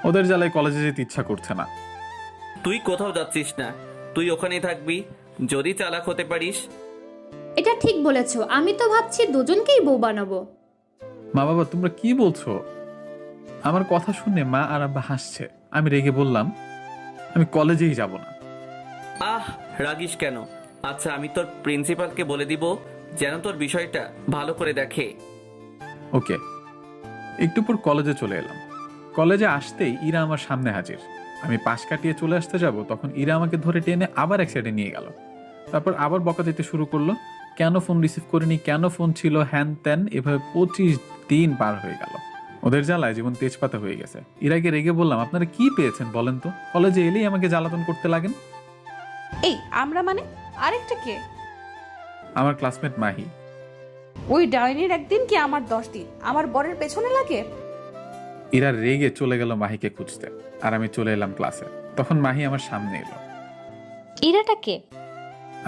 ওদের জ্বালায় কলেজে যেতে ইচ্ছা করছে না। তুই কোথাও যাচ্ছিস না, তুই ওখানেই থাকবি। যদি চালাক হতে পারিস। এটা ঠিক বলেছো, আমি তো ভাবছি দুজনকেই বউ বানাবো। মা বাবা তোমরা কি বলছো? আমার কথা শুনে মা আর আব্বা হাসছে। আমি রেগে বললাম, আমি কলেজেই যাব না। আহ, রাগিস কেন? আচ্ছা, আমি তোর প্রিন্সিপালকে বলে দিব যেন তোর বিষয়টা ভালো করে দেখে। ওকে। একটু পর কলেজে চলে এলাম। কলেজে আসতেই ইরা আমার সামনে হাজির। আমি পাশ কাটিয়ে চলে আসতে যাব, তখন ইরা আমাকে ধরে টেনে আবার এক সাইডে নিয়ে গেল। তারপর আবার বকা দিতে শুরু করলো, কেন ফোন রিসিভ করিনি, কেন ফোন ছিল, হ্যান ত্যান। এভাবে 25 দিন পার হয়ে গেল। ওদের জ্বালায় জীবন তেজপাতা হয়ে গেছে। ইরাকে রেগে বললাম, আপনারা কি পেয়েছেন বলেন তো? কলেজে এলেই আমাকে জ্বালাতন করতে লাগেন। এই আমরা মানে আরেকটা কে? আমার ক্লাসমেট মাহি। ওই ডাইনির একদিন কি আমার 10 দিন আমার বরের পেছনে লাগে? ইরা রেগে চলে গেল মাহিকে খুঁজতে, আর আমি চলে এলাম ক্লাসে। তখন মাহি আমার সামনে এলো। ইরাটা কে?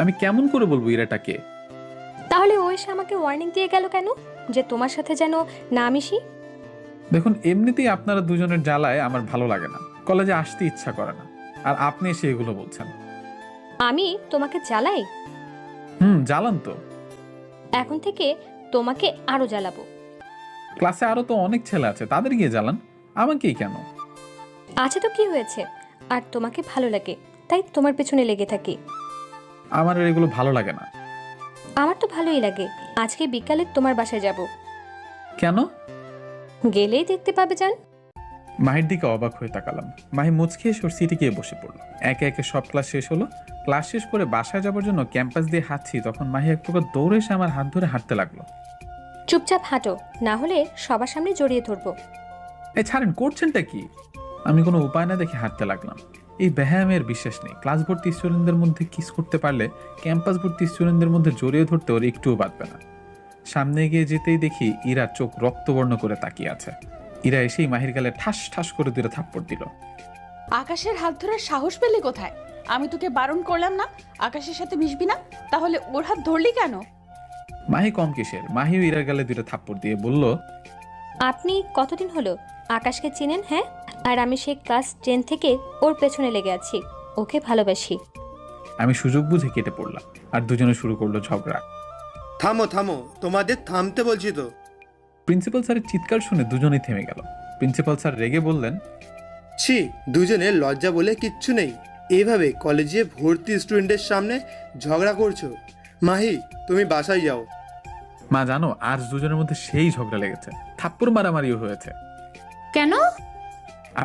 আমি কেমন করে বলবো ইরাটা কে? তাহলে ও এসে আমাকে ওয়ার্নিং দিয়ে গেল কেন যে তোমার সাথে যেন না মিশি? দেখুন, এমনিতেই আপনারা দুজনের জ্বালায় আমার ভালো লাগে না, কলেজে আসতে ইচ্ছা করে না, আর আপনি এসে এগুলো বলছেন। আমি তোমাকে জ্বালাই? জ্বালান তো। এখন থেকে তোমাকে আরো জ্বালাবো। ক্লাসে আরো তো অনেক ছেলে আছে, তাদের গিয়ে জ্বালান, আমাকেই কেন? আছে তো কি হয়েছে? আর তোমাকে ভালো লাগে তাই তোমার পেছনে লেগে থাকি। আমার আর এগুলো ভালো লাগে না। আমার তো ভালোই লাগে। আজকে বিকালে তোমার বাসায় যাব। কেন? গেলেই দেখতে পাবে জান। মাহির দিকে অবাক হয়ে তাকালাম। মাহি মুচকি এসে ওর সিটে গিয়ে বসে পড়লো। একে একে সব ক্লাস শেষ হলো। ক্লাস শেষ করে বাসায় যাবার জন্য ক্যাম্পাস দিয়ে হাঁটছি, তখন মাহি এক প্রকার দৌড়ে এসে আমার হাত ধরে হাঁটতে লাগলো। চুপচাপ হাঁটো, না হলে সবার সামনে জড়িয়ে ধরবো। এই ছাড়েন, করছেনটা কি? আমি কোনো উপায় না দেখে হাঁটতে লাগলাম। এই ব্যায়ামের বিশ্বাস নেই। ক্লাস ভর্তি স্টুডেন্টদের মধ্যে কিস করতে পারলে ক্যাম্পাস ভর্তি স্টুডেন্টদের মধ্যে জড়িয়ে ধরতে ওর একটুও বাঁধবে না। সামনে এগিয়ে যেতেই দেখি ইরা চোখ রক্তবর্ণ করে তাকিয়ে আছে। ইরা এসেই মাহির গালে ঠাস ঠাস করে 2টা থাপ্পড় দিল। আকাশের হাত ধরার সাহস পেলে কোথায়? আমি তোকে বারণ করলাম না আকাশের সাথে মিশবি না, তাহলে ওর হাত ধরলি কেন? মাহি কম কিসের, মাহিও ইরার গালে 2টা থাপ্পড় দিয়ে বলল, আপনি কতদিন হলো আকাশকে চিনেন? হ্যাঁ, আর আমি সেই ক্লাস 10 থেকে ওর পেছনে লেগে আছি, ওকে ভালোবাসি। আমি সুযোগ বুঝে কেটে পড়লাম, আর দুজনে শুরু করলো ঝগড়া। থামো থামো, তোমাদের থামতে বলছি তো। প্রিন্সিপাল স্যারের চিৎকার শুনে দুজনেই থেমে গেল। প্রিন্সিপাল স্যার রেগে বললেন, ছি, দুজনের লজ্জা বলে কিচ্ছু নেই। এইভাবে কলেজে ভর্তি স্টুডেন্টের সামনে ঝগড়া করছো। মাহি, তুমি বাসায় যাও। মা জানো, আজ দুজনের মধ্যে সেই ঝগড়া লেগেছে, থাপ্পড় মারামারিও হয়েছে কেন?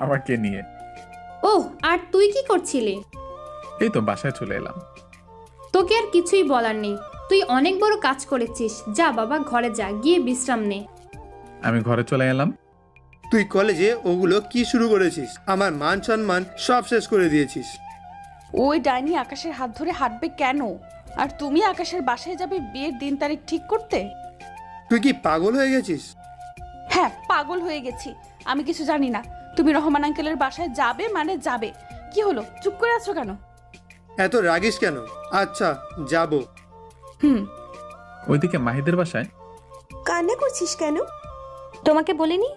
আমাকে নিয়ে। ও, আর তুই কি করছিলি? এই তো বাসায় চলে এলাম। তোকে আর কিছুই বলার নেই, তুই অনেক বড় কাজ করেছিস। যা বাবা, ঘরে যা, গিয়ে বিশ্রাম নে। আমি ঘরে চলে এলাম। তুই কলেজে ওগুলো কি শুরু করেছিস? আমার মান সম্মান সব শেষ করে দিয়েছিস। ওই ডাইনি আকাশের হাত ধরে হাঁটবে কেন? আর তুমি আকাশের বাসায় যাবে বিয়ের দিন তারিখ ঠিক করতে? তুই কি পাগল হয়ে গেছিস? হ্যাঁ, পাগল হয়ে গেছি। আমি কিছু জানি না। তুমি রহমান আঙ্কেলের বাসায় যাবে মানে যাবে। কি হলো, চুপ করে আছো কেন? এত রাগিস কেন? আচ্ছা, যাব। হুম। ওইদিকে মাহিদের বাসায় কান্না করছিস কেন? তোমাকে বলিনি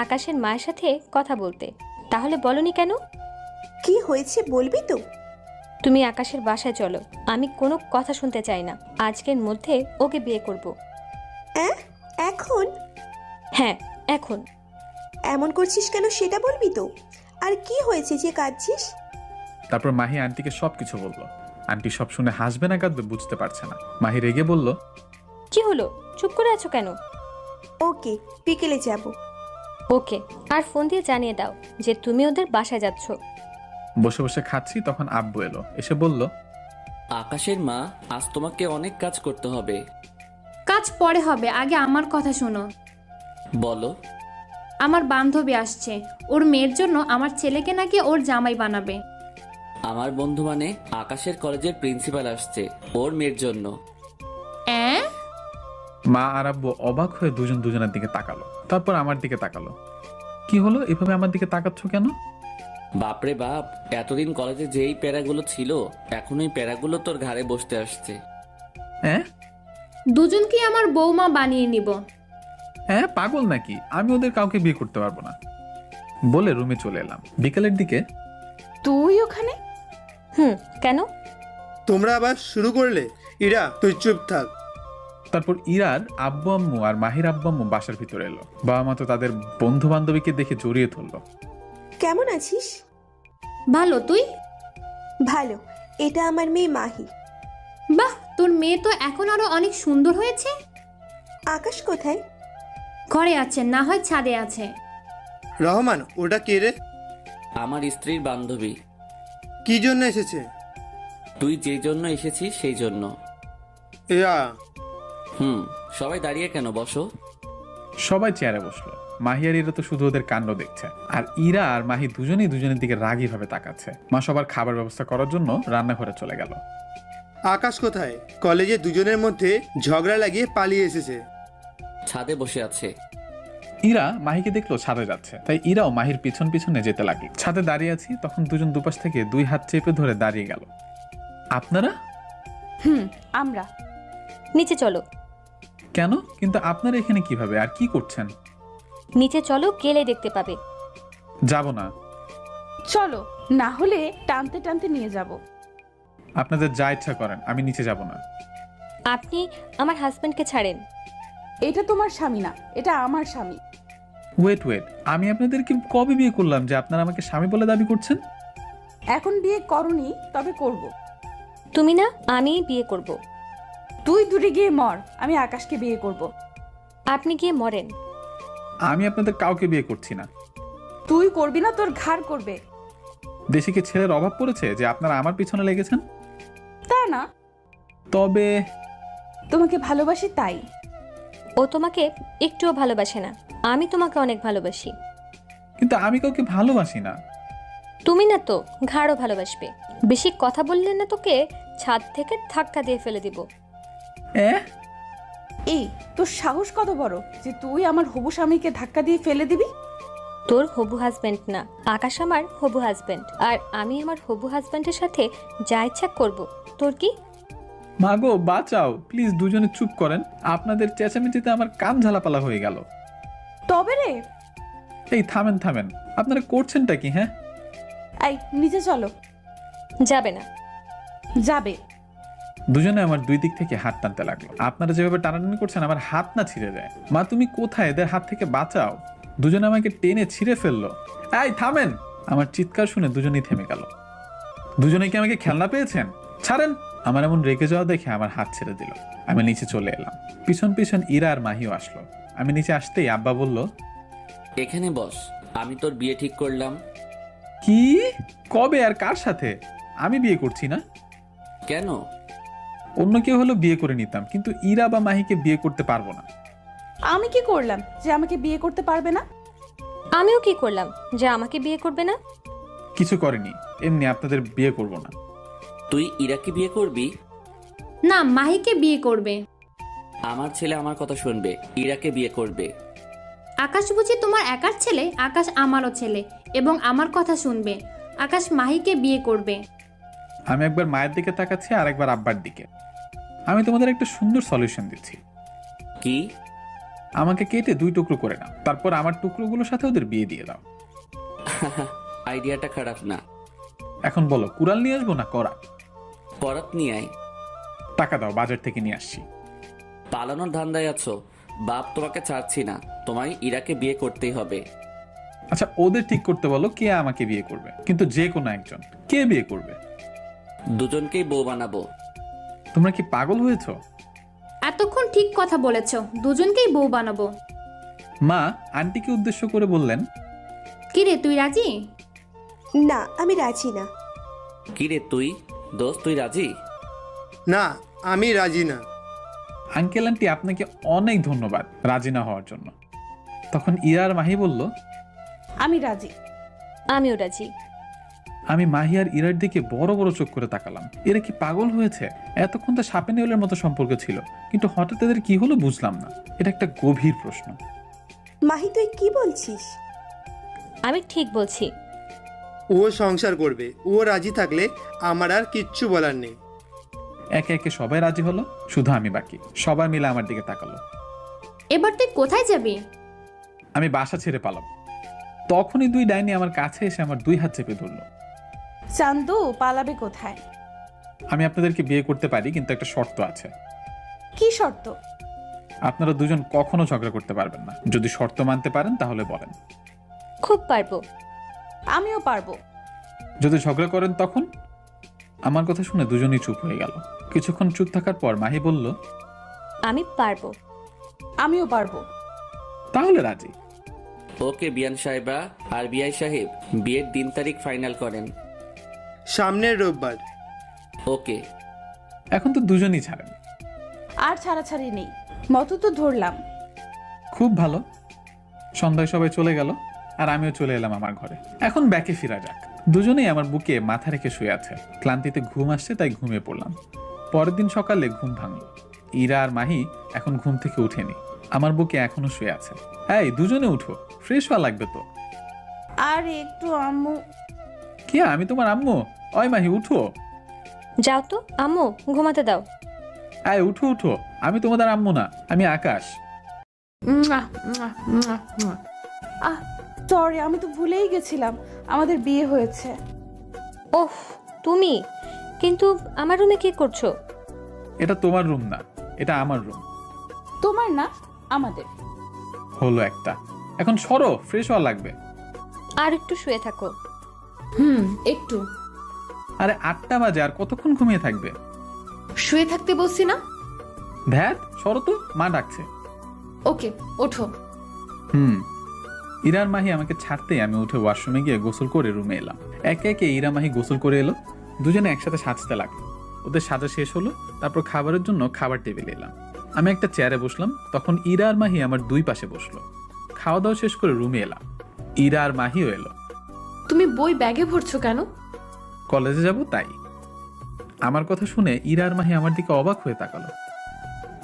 আকাশের মায়ের সাথে কথা বলতে? তাহলে বলনি কেন? কি হয়েছে বলবি তো? তুমি আকাশের বাসায় চলো, আমি কোনো কথা শুনতে চাই না। আজকের মধ্যে ওকে বিয়ে করব। এখন? হ্যাঁ, এখন। এমন করছিস কেন সেটা বলবি তো? আর কি হয়েছে যে কাঁদছিস? তারপর মাহি আন্টিকে সবকিছু বলল। আন্টি সব শুনে হাসবে না কাঁদবে বুঝতে পারছে না। মাহি রেগে বলল, কি হলো, চুপ করে আছো কেন? ওকে, বিকেলে যাব। ওকে, আর ফোন দিয়ে জানিয়ে দাও যে তুমি ওদের বাসায় যাচ্ছ। বসে বসে খাচ্ছি, তখন আব্বু এলো, এসে বলল, আকাশের মা, আজ তোমাকে অনেক কাজ করতে হবে। কাজ পরে হবে, আগে আমার কথা শোনো। বলো। আমার বান্ধবী আসছে, ওর মেয়ের জন্য আমার ছেলেকে নাকি ওর জামাই বানাবে। আমার বন্ধু মানে আকাশের কলেজের প্রিন্সিপাল আসছে ওর মেয়ের জন্য। মা আর আব্বু অবাক হয়ে দুজন দুজনের দিকে তাকালো, তারপর আমার দিকে তাকালো। কি হলো, এভাবে আমার দিকে তাকাচ্ছ কেন? বাপরে বাপ, এতদিন কলেজে যেই প্যারাগুলো ছিল এখন ওই প্যারাগুলো তোর ঘাড়ে বসতে আসছে। হ্যাঁ দুজনকে আমার বৌমা বানিয়ে নিব। হ্যাঁ, পাগল নাকি? আমি ওদের কাউকে বিয়ে করতে পারবো না বলে রুমে চলে এলাম। বিকেলের দিকে তুই ওখানে? কেন? তোমরা আবার শুরু করলে? ইরা, তুই চুপ থাক। তারপর ইরার আব্বু আম্মু আর মাহির আব্বু আম্মু বাসার ভিতরে এলো। বাবা মা তো তাদের বন্ধু বান্ধবীকে দেখে জড়িয়ে ধরলো। কেমন আছিস? ভালো, তুই? ভালো। এটা আমার মেয়ে মাহি। বাহ, তোর মেয়ে তো এখন আরো অনেক সুন্দর হয়েছে। আকাশ কোথায়? ঘরে আছে, না হয় ছাদে আছে। রহমান, ওটা কে রে? আমার স্ত্রীর বান্ধবী। কি জন্য এসেছে? তুই যে জন্য এসেছিস সেই জন্য। ইরা। সবাই দাঁড়িয়ে কেন, বসো। সবাই চেয়ারে বসলো। মাহি আর ইরা তো শুধু ওদের কাণ্ড দেখছে, আর ইরা আর মাহি দুজনেই দুজনের দিকে রাগী ভাবে তাকাচ্ছে। মা সবার খাবার ব্যবস্থা করার জন্য রান্নাঘরে চলে গেল। আকাশ কোথায়? কলেজে দুজনের মধ্যে ঝগড়া লাগিয়ে পালিয়ে এসেছে। ছাদে বসে আছে। ইরা মাহিকে দেখলো ছাদে যাচ্ছে, তাই ইরাও মাহির পিছন পিছনে যেতে লাগলো। ছাদে দাঁড়িয়ে আছি, তখন দুজন দুপাশ থেকে দুই হাত চেপে ধরে দাঁড়িয়ে গেল। আপনারা? আমরা। নিচে চলো। কেন? কিন্তু আপনারা এখানে কিভাবে আর কি করছেন? নিচে চলো, গেলে দেখতে পাবে। যাব না। চলো, না হলে টানতে টানতে নিয়ে যাব। আপনাদের যা ইচ্ছা করেন, আমি নিচে যাব না। আপনি আমার হাজবেন্ডকে ছাড়েন। এটা তোমার স্বামী না, এটা আমার স্বামী। ওয়েট, আমি আপনাদেরকে কবে বিয়ে করলাম যে আপনারা আমাকে স্বামী বলে দাবি করছেন? এখন বিয়ে করনি, তবে করব। তুমি না, আমি বিয়ে করব। তুই দূরে গিয়ে মর, আমি আকাশকে বিয়ে করব। আপনি গিয়ে মরেন। আমি আপনাদের কাউকে বিয়ে করছি না। তুই করবি না, তোর ঘাড় করবে। দেশে কি ছেলের অভাব পড়েছে যে আপনারা আমার পিছনে লেগেছেন? তা না, তবে তোমাকে ভালোবাসি তাই। ও তোমাকে একটুও ভালোবাসে না, আমি তোমাকে অনেক ভালোবাসি। কিন্তু আমি কাউকে ভালোবাসি না। তুমি না তো ঘাড়ও ভালোবাসবে। বেশি কথা বললে না তোকে ছাদ থেকে ধাক্কা দিয়ে ফেলে দিব। এই, তোর সাহস কত বড় যে তুই আমার হবু স্বামীকে ধাক্কা দিয়ে ফেলে দিবি? তোর হবু হাজবেন্ড না, আকাশ আমার হবু হাজবেন্ড, আর আমি আমার হবু হাজবেন্ডের সাথে যা ইচ্ছা করব। তোর কি? মাগো বাঁচাও, প্লিজ দুজনে চুপ করেন। আপনাদের চেঁচামেচিতে আমার কান ঝালাপালা হয়ে গেল। তবে রে। এই থামেন, আপনারা করছেনটা কি? হ্যাঁ, এই নিচে চলো। যাবে না। যাবে। দুজনে আমার দুই দিক থেকে হাত টানতে লাগলো। আপনারা যেভাবে টানাটানি করছেন আমার হাত না ছিঁড়ে যায়। মা তুমি কোথায়? এদের হাত থেকে বাঁচাও। দুজনে আমাকে টেনে ছিঁড়ে ফেললো। এই থামেন! আমার চিৎকার শুনে দুজনেই থেমে গেল। দুজনে কি আমাকে খেলনা পেয়েছেন? ছাড়েন! আমার এমন রেগে যাওয়া দেখে আমার হাত ছেড়ে দিল। আমি নিচে চলে এলাম। পিছন পিছন ইরা আর মাহিও আসলো। আমি নিচে আসতেই আব্বা বলল, এখানে বস, আমি তোর বিয়ে ঠিক করলাম। কি? কবে আর কার সাথে? আমি বিয়ে করছি না। কেন? অন্য কেউ হলো বিয়ে করে নিতাম, কিন্তু ইরা বা মাহিকে বিয়ে করতে পারবো না। আমি কি করলাম যে আমাকে বিয়ে করতে পারবে না? আমিও কি করলাম যে আমাকে বিয়ে করবে না? কিছু করেনি, এমনি আপনাদের বিয়ে করব না। তুই ইরাকে বিয়ে করবি? না, মাহিকে বিয়ে করবে। আমার ছেলে আমার কথা শুনবে, ইরাকে বিয়ে করবে। আকাশ বুঝি তোমার একার ছেলে? আকাশ আমারও ছেলে এবং আমার কথা শুনবে। আকাশ মাহিকে বিয়ে করবে। আমি একবার মায়ের দিকে তাকাচ্ছি আর একবার আব্বার দিকে। আমি তোমাদের একটা সুন্দর সলিউশন দিচ্ছি। কি? আমাকে কেটে 2 টুকরো করে নাও, তারপর আমার টুকরোগুলোর সাথে ওদের বিয়ে দিয়ে দাও। আইডিয়াটা খারাপ না। এখন বলো, কুড়াল নিয়ে আসবো না করা? করাত নিয়ে আয়। টাকা দাও, বাজার থেকে নিয়ে আসছি। পালানোর ধান্দায় আছো? বাপ তোমাকে ছাড়ছি না, তোমায় ইরাকে বিয়ে করতেই হবে। আচ্ছা, ওদের ঠিক করতে বলো কে আমাকে বিয়ে করবে, কিন্তু যে কোনো একজন। কে বিয়ে করবে? দুজনকেই বউ বানাবো। তোমরা কি পাগল হয়েছো? এতক্ষণ ঠিক কথা বলেছ, দুজনকেই বউ বানাবো। মা আন্টিকে উদ্দেশ্য করে বললেন, কিরে তুই রাজি? না, আমি রাজি না। কিরে তুই দোস্ত, তুই রাজি? না, আমি রাজি না। আঙ্কেল আন্টি আপনাকে অনেক ধন্যবাদ রাজি না হওয়ার জন্য। তখন ইরা আর মাহি বলল, আমি রাজি। আমিও রাজি। আমি মাহি আর ইরার দিকে বড় বড় চোখ করে তাকালাম। এরা কি পাগল হয়েছে? এতক্ষণ তো সাপে নেউলের মতো সম্পর্ক ছিল, কিন্তু হঠাৎ এদের কি হলো বুঝলাম না। এটা একটা গভীর প্রশ্ন। মাহি, তুই কি বলছিস? আমি ঠিক বলছি। ও সংসার করবে, ও রাজি থাকলে আমার আর কিচ্ছু বলার নেই। একে একে সবাই রাজি হলো, শুধু আমি বাকি। সবাই মিলে আমার দিকে তাকালো। এবার তুই কোথায় যাবি? আমি বাসা ছেড়ে পালাম। তখনই 2 ডাইনি আমার কাছে এসে আমার 2 হাত চেপে ধরলো। চান্দু, পালাবে কোথায়? আমি আপনাদেরকে বিয়ে করতে পারি, কিন্তু একটা শর্ত আছে। কি শর্ত? আপনারা দুজন কখনো ঝগড়া করতে পারবেন না। যদি শর্ত মানতে পারেন তাহলে বলেন। খুব পারবো। আমিও পারবো। যদি ঝগড়া করেন তখন? আমার কথা শুনে দুজনেই চুপ হয়ে গেল। কিছুক্ষণ চুপ থাকার পর মাহি বলল, আমি পারবো। আমিও পারবো। তাহলে রাজি। ওকে বিয়ান সাহেবা আর বিআই সাহেব, বিয়ের দিন তারিখ ফাইনাল করেন। সামনের রোববার। ওকে। এখন তো দুজনই ছাড়েন। আর ছাড়াছাড়ি নেই, মতো তো ধরলাম। খুব ভালো। সন্ধ্যায় সবাই চলে গেল আর আমিও চলে এলাম আমার ঘরে। এখন ব্যাকে ফিরা যাক। দুজনেই আমার বুকে মাথা রেখে শুয়ে আছে। ক্লান্তিতে ঘুম আসছে, তাই ঘুমিয়ে পড়লাম। পরের দিন সকালে ঘুম ভাঙল। ইরা আর মাহি এখন ঘুম থেকে উঠেনি, আমার বুকে এখনো শুয়ে আছে। এই দুজনে উঠো, ফ্রেশ হওয়া লাগবে তো। আর একটু আম্মু। কি, আমি তোমার আম্মু? ওই মাহি উঠো। যাও তো আম্মু, ঘুমাতে দাও। এই উঠো উঠো, আমি তোমাদের আম্মু না, আমি আকাশ। সরি, আমি তো ভুলেই গেছিলাম আমাদের বিয়ে হয়েছে। ওহ, তুমি? কিন্তু আমার রুমে কি করছো? এটা তোমার রুম না, এটা আমার রুম। তোমার না, আমাদের। হলো একটা। এখন সরো, ফ্রেশ হওয়া লাগবে। আর একটু শুয়ে থাকো। একটু আরে 8টা বাজে, আর কতক্ষণ ঘুমিয়ে থাকবে? শুয়ে থাকতে বলছি না? ধ্যাত, সরো তো, মা ডাকছে। ওকে, ওঠো। ইরার মাহি আমাকে ছাড়তেই আমি উঠে ওয়াশরুমে গিয়ে গোসল করে রুমে এলাম। একে একে ইরা মাহি গোসল করে এলো। দুজনে একসাথে সাজতে লাগলো। ওদের সাজা শেষ হলো, তারপর খাবারের জন্য খাবার টেবিলে এলাম। আমি একটা চেয়ারে বসলাম, তখন ইরা আর মাহি আমার 2 পাশে বসলো। খাওয়া দাওয়া শেষ করে রুমে এলাম। ইরা আর মাহিও এলো। তুমি বই ব্যাগে ভরছো কেন? কলেজে যাব তাই। আমার কথা শুনে ইরা আর মাহি আমার দিকে অবাক হয়ে তাকালো।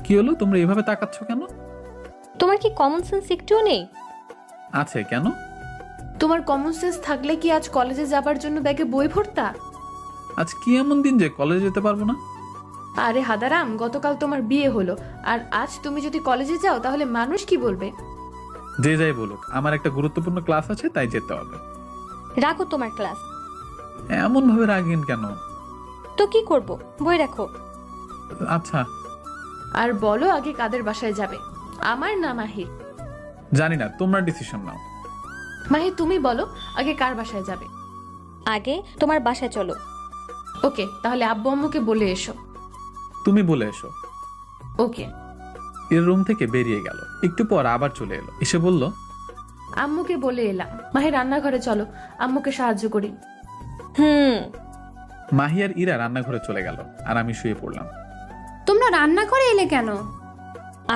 কি হলো, তোমরা এভাবে তাকাচ্ছ কেন? তোমার কি কমন সেন্স একটুও নেই? আছে কেন? তোমার কমন সেন্স থাকলে কি আজ কলেজে যাবার জন্য ব্যাগে বই ভরতা? আজ কি এমন দিন যে কলেজে যেতে পারবো না? আরে হাদারাম, গতকাল তোমার বিয়ে হলো, আর আজ তুমি যদি কলেজে যাও তাহলে মানুষ কি বলবে? যে যাই বলুক, আমার একটা গুরুত্বপূর্ণ ক্লাস আছে, তাই যেতে হবে। রাখো তোমার ক্লাস। এমন ভাবে রাগেন কেন? তো কি করব, বই রাখো। আচ্ছা। আর বলো আগে কাদের বাসায় যাবে, আমার না মাহির? জানি না, তোমরা ডিসিশন নাও। মাহি, তুমি বলো আগে কার বাসায় যাবে? আগে তোমার বাসায় চলো। ওকে, তাহলে আব্বু আম্মুকে বলে এসো। তুমি বলে এসো। ওকে। এর রুম থেকে বেরিয়ে গেল। একটু পর আবার চলে এলো, এসে বলল, আম্মুকে বলে এলাম। মাহি, রান্নাঘরে চলো, আম্মুকে সাহায্য করি। হুম। মাহি আর ইরা রান্নাঘরে চলে গেল আর আমি শুয়ে পড়লাম। তোমরা রান্না করে এলে কেন?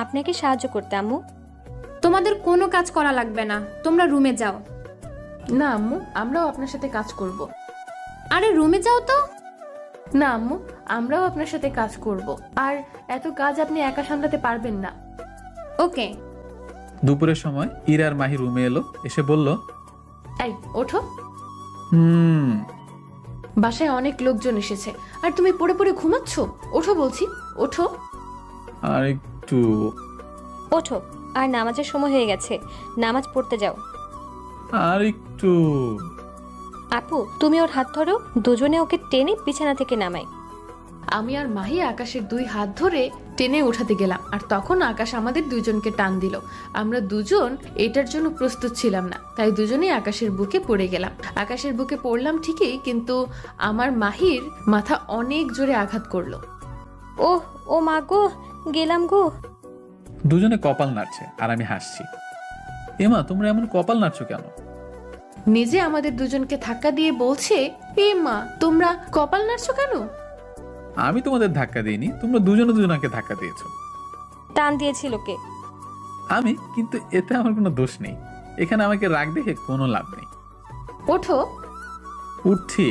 আপনাকে সাহায্য করতে আম্মু। তোমাদের কোনো কাজ করা লাগবে না, তোমরা রুমে যাও। না আম্মু, আমরাও আপনার সাথে কাজ করব। আরে রুমে যাও তো। না আম্মু, আমরাও আপনার সাথে কাজ করব, আর এত কাজ আপনি একা সামলাতে পারবেন না। ওকে। দুপুরের সময় ইরা আর মাহি রুমে এলো, এসে বলল, এই ওঠো, হুম। বাসায় অনেক লোকজন এসেছে আর তুমি পড়ে পড়ে ঘুমাচ্ছ। ওঠো বলছি, ওঠো। আর একটু। ওঠো, আর নামাজের সময় হয়ে গেছে, নামাজ পড়তে যাও। আর একটু। আপু, তুমি ওর হাত ধরো, দুজনে ওকে টেনে বিছানা থেকে নামাই। আমি আর মাহি আকাশের 2 হাত ধরে টেনে উঠাতে গেলাম, আর তখন আকাশ আমাদের দুজনকে টান দিল। আমরা দুজন এটার জন্য প্রস্তুত ছিলাম না, তাই দুজনেই আকাশের বুকে পড়ে গেলাম। আকাশের বুকে পড়লাম ঠিকই, কিন্তু আমার মাহির মাথা অনেক জোরে আঘাত করলো। ওহ, ও মা গো, গেলাম গো। দুজনে কপাল নাড়ছে আর আমি হাসছি। এমা, তোমরা এমন কপাল নাড়ছো কেন? নিজে আমাদের দুজনকে ধাক্কা দিয়ে বলছে, এ মা তোমরা কপাল নাড়ছো কেন? আমি তোমাদের ধাক্কা দিইনি, তোমরা দুজনে দুজনাকে ধাক্কা দিয়েছো। টান দিয়েছিল কে? আমি, কিন্তু এতে আমার কোনো দোষ নেই। এখানে আমাকে রাগ দেখে কোনো লাভ নেই। ওঠো। উঠছি।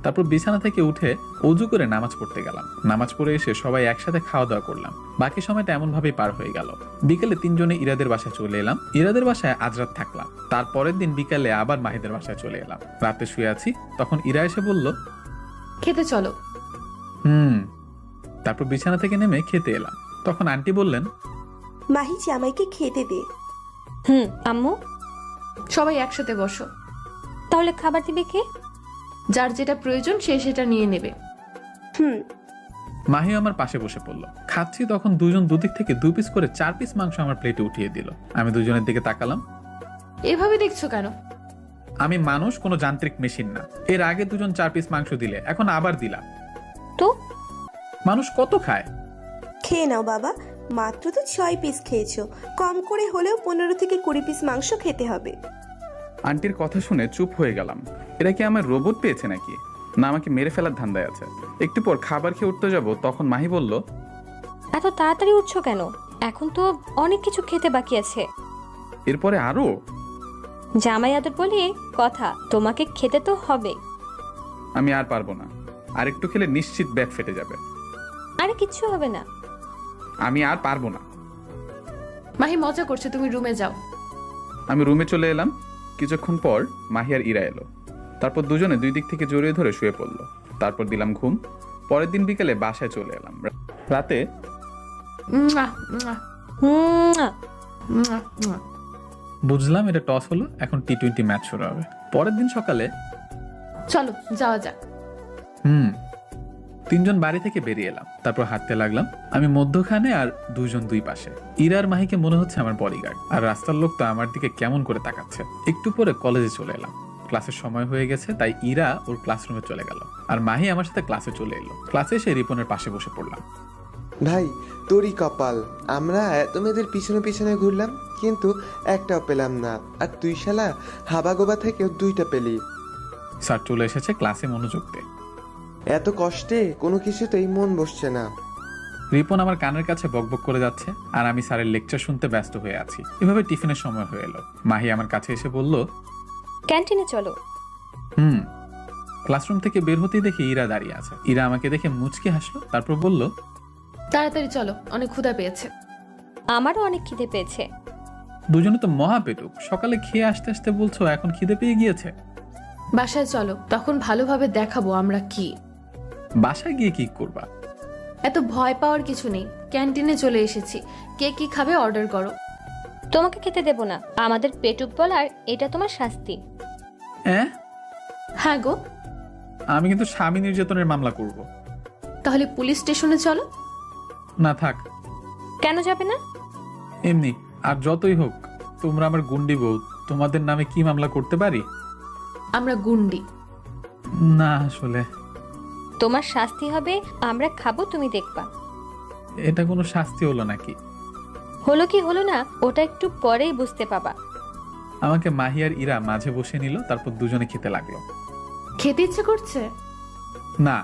তারপর বিছানা থেকে উঠে অজু করে নামাজ পড়তে গেলাম। নামাজ পড়ে এসে সবাই একসাথে খাওয়া দাওয়া করলাম। বাকি সময়টা এমন ভাবেই পার হয়ে গেল। বিকেলে 3 জনে ইরাদের বাসায় চলে এলাম। ইরাদের বাসায় আজ রাত থাকলাম। তারপরের দিন বিকালে আবার মাহিদের বাসায় চলে এলাম। রাতে শুয়ে আছি, তখন ইরা এসে বলল, খেতে চলো। তারপর বিছানা থেকে নেমে খেতে এলাম। তখন আন্টি বললেন, মাহি জামাইকে খেতে দে। আম্মু, সবাই একসাথে বসো। তাহলে খাবার দিবে কে? যার যেটা প্রয়োজন সে সেটা নিয়ে নেবে। মাহি আমার পাশে বসে পড়লো। খাচ্ছি, তখন দুজন দুদিক থেকে 2 পিস করে 4 পিস মাংস আমার প্লেটে উঠিয়ে দিল। আমি দুজনের দিকে তাকালাম। এভাবে দেখছো কেন? আমি মানুষ, কোনো যান্ত্রিক মেশিন না। এর আগে দুজন 4 পিস মাংস দিলে, এখন আবার দিলা। তো মানুষ কত খায়? খেয়ে নাও বাবা, মাত্র তো 6 পিস খেয়েছো, কম করে হলেও 15 থেকে 20 পিস মাংস খেতে হবে। আন্টির কথা শুনে চুপ হয়ে গেলাম। এরা কি আমার রোবট পেয়েছে নাকি, না আমাকে মেরে ফেলার ধান্দায় আছে? একটু পর খাবার খেয়ে উঠতে যাব, তখন মাহি বলল, এত তাড়াতাড়ি উঠছো কেন? এখন তো অনেক কিছু খেতে বাকি আছে। এরপরে আরো? জামাই আদর বলে কথা, তোমাকে খেতে তো হবে। আমি আর পারবো না, আর একটু খেলে নিশ্চিত ব্যাট ফেটে যাবে। আরে কিচ্ছু হবে না। আমি আর পারবো না। মাহি মজা করছে, তুমি রুমে যাও। আমি রুমে চলে এলাম। কিছুক্ষণ পর মাহি আর ইরা এলো। তারপর দুজনে 2 দিক থেকে জড়িয়ে ধরে শুয়ে পড়লো। তারপর দিলাম ঘুম। পরের দিন বিকেলে বাসায় চলে এলাম। রাতে মুয়া, মুয়া, হুম। মুয়া, মুয়া। বুঝলাম এটা টস হলো, এখন T20 ম্যাচ শুরু হবে। পরের দিন সকালে চলো যাওয়া যাক। 3 জন বাড়ি থেকে বেরিয়ে এলাম। তারপর হাঁটতে লাগলাম। আমি মধ্যখানে আর 2 জন 2 পাশে। ইরা আর মাহিকে মনে হচ্ছে আমার বডিগার্ড, আর রাস্তার লোক তো আমার দিকে কেমন করে তাকাচ্ছে। একটু পরে কলেজে চলে এলাম। ক্লাসের সময় হয়ে গেছে, তাই ইরা ওর ক্লাসরুমে চলে গেল, আর মাহি আমার সাথে ক্লাসে চলে এলো। ক্লাসে এসে রিপনের পাশে বসে পড়লাম। ভাই, তোরই কপাল, আমরা এত মেয়েদের পিছনে পিছনে ঘুরলাম, কিন্তু একটাও পেলাম না। আর তুই শালা হাবাগোবা থেকেও 2টা পেলি। স্যার চলে এসেছে, ক্লাসে মনোযোগ দে। এত কষ্টে কোনো কিছুতেই মন বসছে না। রিপন আমার কানের কাছে বকবক করে যাচ্ছে, আর আমি স্যারের লেকচার শুনতে ব্যস্ত হয়ে আছি। এভাবে টিফিনের সময় হয়ে এলো। মাহি আমার কাছে এসে বলল, ক্যান্টিনে চলো। ক্লাসরুম থেকে বের হতেই দেখি ইরা দাঁড়িয়ে আছে। ইরা আমাকে দেখে মুচকি হাসলো, তারপর বলল, তাড়াতাড়ি চলো, অনেক ক্ষুধা পেয়েছে। আমারও অনেক খিদে পেয়েছে। দুজনে তো মহা পেটুক, সকালে খেয়ে আসতে আসতে বলছো এখন খিদে পেয়ে গিয়েছে। বাসায় চলো, তখন ভালোভাবে দেখাবো আমরা কি। বাসায় গিয়ে কি করবা? এত ভয় পাওয়ার কিছু নেই, ক্যান্টিনে চলে এসেছি, কে কি খাবে অর্ডার করো। তোমাকে খেতে দেব না, আমাদের পেটুক বলার এটা তোমার শাস্তি। হ্যাঁ গো। আমি কিন্তু স্বামী নির্যাতনের মামলা করব। তাহলে পুলিশ স্টেশনে চলো। না থাক। কেন যাবে না? এমনি, আর যতই হোক তোমরা আমার গুন্ডি বউ, তোমাদের নামে কি মামলা করতে পারি? আমরা গুন্ডি না, আসলে তোমার শাস্তি হবে, আমরা খাবো, তুমি দেখবা। এটা কোনো শাস্তি হলো নাকি? হলো কি হলো না ওটা একটু পরেই বুঝতে পাবা। আমাকে মাহি আর ইরা মাঝে বসে নিল, তারপর দুজনে খেতে লাগলো। খেতে ইচ্ছে করছে? না,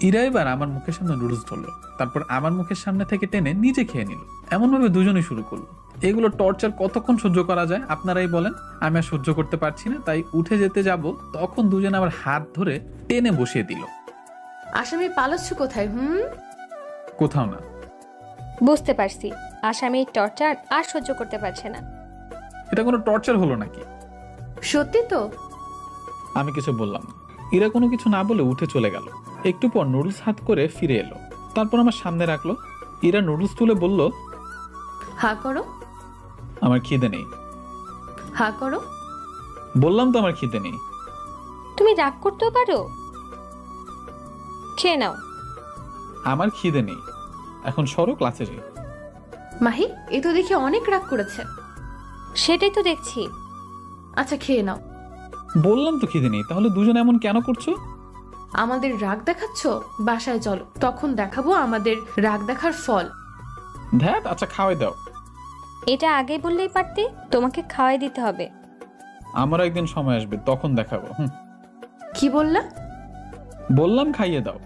ইরা এবার আমার মুখের সামনে নুডলস ধরলো, তারপর আমার মুখের সামনে থেকে টেনে নিজে খেয়ে নিল। এমনভাবে দুজনেই শুরু করলো। এগুলো টর্চার কতক্ষণ সহ্য করা যায় আপনারাই বলেন। আমি আর সহ্য করতে পারছি না, তাই উঠে যেতে যাব, তখন দুজনে আমার হাত ধরে টেনে বসিয়ে দিল। আসামি পালাচ্ছ কোথায়? কোথাও না। বুঝতে পারছি আসামি টর্চার আর সহ্য করতে পারছে না। এটা কোনো টর্চার হলো নাকি? সত্যি তো? আমি কিছু বললাম না। ইরা কোনো কিছু না বলে উঠে চলে গেল। একটু পর নুডলস হাত করে ফিরে এলো, তারপর আমার সামনে রাখলো। ইরা নুডলস তুলে বলল, হা করো। আমার খিদে নেই। হা করো। বললাম তো আমার খিদে নেই। তুমি রাগ করতেও পারো, খেয়ে নাও। আমার খিদে নেই, এখন সরো, ক্লাসে যাই। মাহি, এ তো দেখি অনেক রাগ করেছে। সেটাই তো দেখছি। আচ্ছা খেয়ে নাও। বললাম তো খিদে নেই, তাহলে দুজনে এমন কেন করছো? আমাদের রাগ দেখাচ্ছ? বাসায় চলো, তখন দেখাবো আমাদের রাগ দেখার ফল। ধ্যাত, আচ্ছা খাওয়াই দাও। এটা আগে বললেই পারতে, তোমাকে খাওয়াই দিতে হবে। আমারও একদিন সময় আসবে, তখন দেখাবো। কি বললা? বললাম খাইয়ে দাও।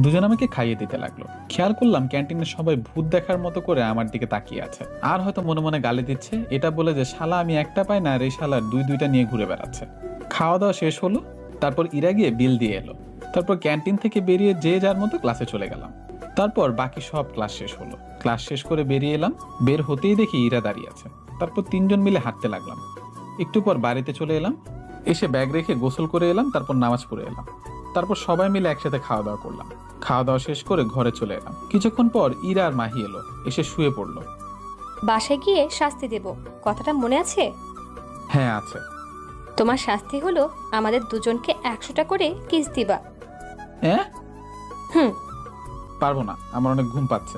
দুজন আমাকে খাইয়ে দিতে লাগলো। খেয়াল করলাম ক্যান্টিনে সবাই ভূত দেখার মতো করে আমার দিকে তাকিয়ে আছে, আর হয়তো মনে মনে গালি দিচ্ছে, এটা বলে যে শালা আমি একটা পাই না আর এই শালার দুইটা নিয়ে ঘুরে বেড়াচ্ছে। খাওয়া দাওয়া শেষ হলো, তারপর ইরা গিয়ে বিল দিয়ে এলো। তারপর ক্যান্টিন থেকে বেরিয়ে যে যার মতো ক্লাসে চলে গেলাম। তারপর বাকি সব ক্লাস শেষ হলো। ক্লাস শেষ করে বেরিয়ে এলাম। বের হতেই দেখি ইরা দাঁড়িয়ে আছে। তারপর তিনজন মিলে হাঁটতে লাগলাম। একটু পর বাড়িতে চলে এলাম। এসে ব্যাগ রেখে গোসল করে এলাম, তারপর নামাজ পড়ে এলাম। তারপর সবাই মিলে একসাথে খাওয়া দাওয়া করলাম। খাওয়া দাওয়া শেষ করে ঘরে চলে এলাম। কিছুক্ষণ পর ইরা আর মাহি এলো, এসে শুয়ে পড়লো। বাসায় গিয়ে শাস্তি দেব, কথাটা মনে আছে? হ্যাঁ আছে। তোমার শাস্তি হলো আমাদের দুজনকে 100টা করে কিস দিবা। হ্যাঁ? হুম। পারবো না, আমার অনেক ঘুম পাচ্ছে।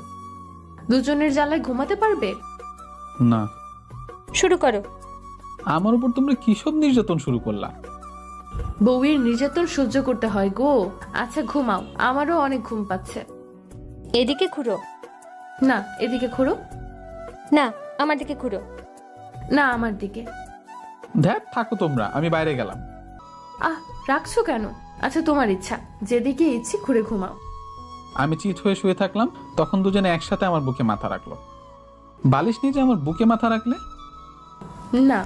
দুজনের জ্বালায় ঘুমাতে পারবে? না। শুরু করো। আমার উপর তোমরা কি সব নির্যাতন শুরু করলা? বউয়ের নির্যাতন সহ্য করতে হয় গো। আচ্ছা ঘুমাও, আমারও অনেক ঘুম পাচ্ছে। এদিকে ঘুরো। না, এদিকে ঘুরো। না, আমার দিকে ঘুরো। না, আমার দিকে। ধ্যাত, থাকো তোমরা, আমি বাইরে গেলাম। রাখছো কেন? আচ্ছা তোমার ইচ্ছা, যেদিকে ইচ্ছে ঘুরে ঘুমাও। আমি চিত হয়ে শুয়ে থাকলাম। তখন দুজনে একসাথে আমার বুকে মাথা রাখলো। বালিশ নিয়ে যে আমার বুকে মাথা রাখলে? না।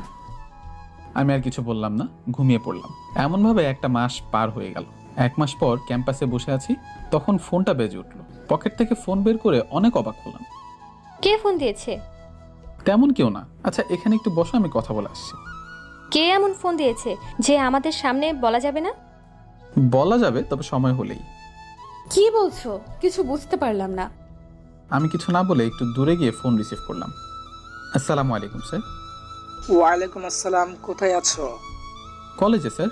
আমি আর কিছু বললাম না, ঘুমিয়ে পড়লাম। এমনভাবে একটা মাস পার হয়ে গেল। 1 মাস পর ক্যাম্পাসে বসে আছি, তখন ফোনটা বেজে উঠলো। পকেট থেকে ফোন বের করে অনেক অবাক হলাম। কে ফোন দিয়েছে? তেমন কেউ না। আচ্ছা এখানে একটু বসো, আমি কথা বলে আসছি। কে এমন ফোন দিয়েছে যে আমাদের সামনে বলা যাবে না? বলা যাবে, তবে সময় হলেই। কি বলছো? কিছু বুঝতে পারলাম না। আমি কিছু না বলে একটু দূরে গিয়ে ফোন রিসিভ করলাম। আসসালামু আলাইকুম স্যার। ওয়ালাইকুম আসসালাম। কোথায় আছো? কলেজে স্যার।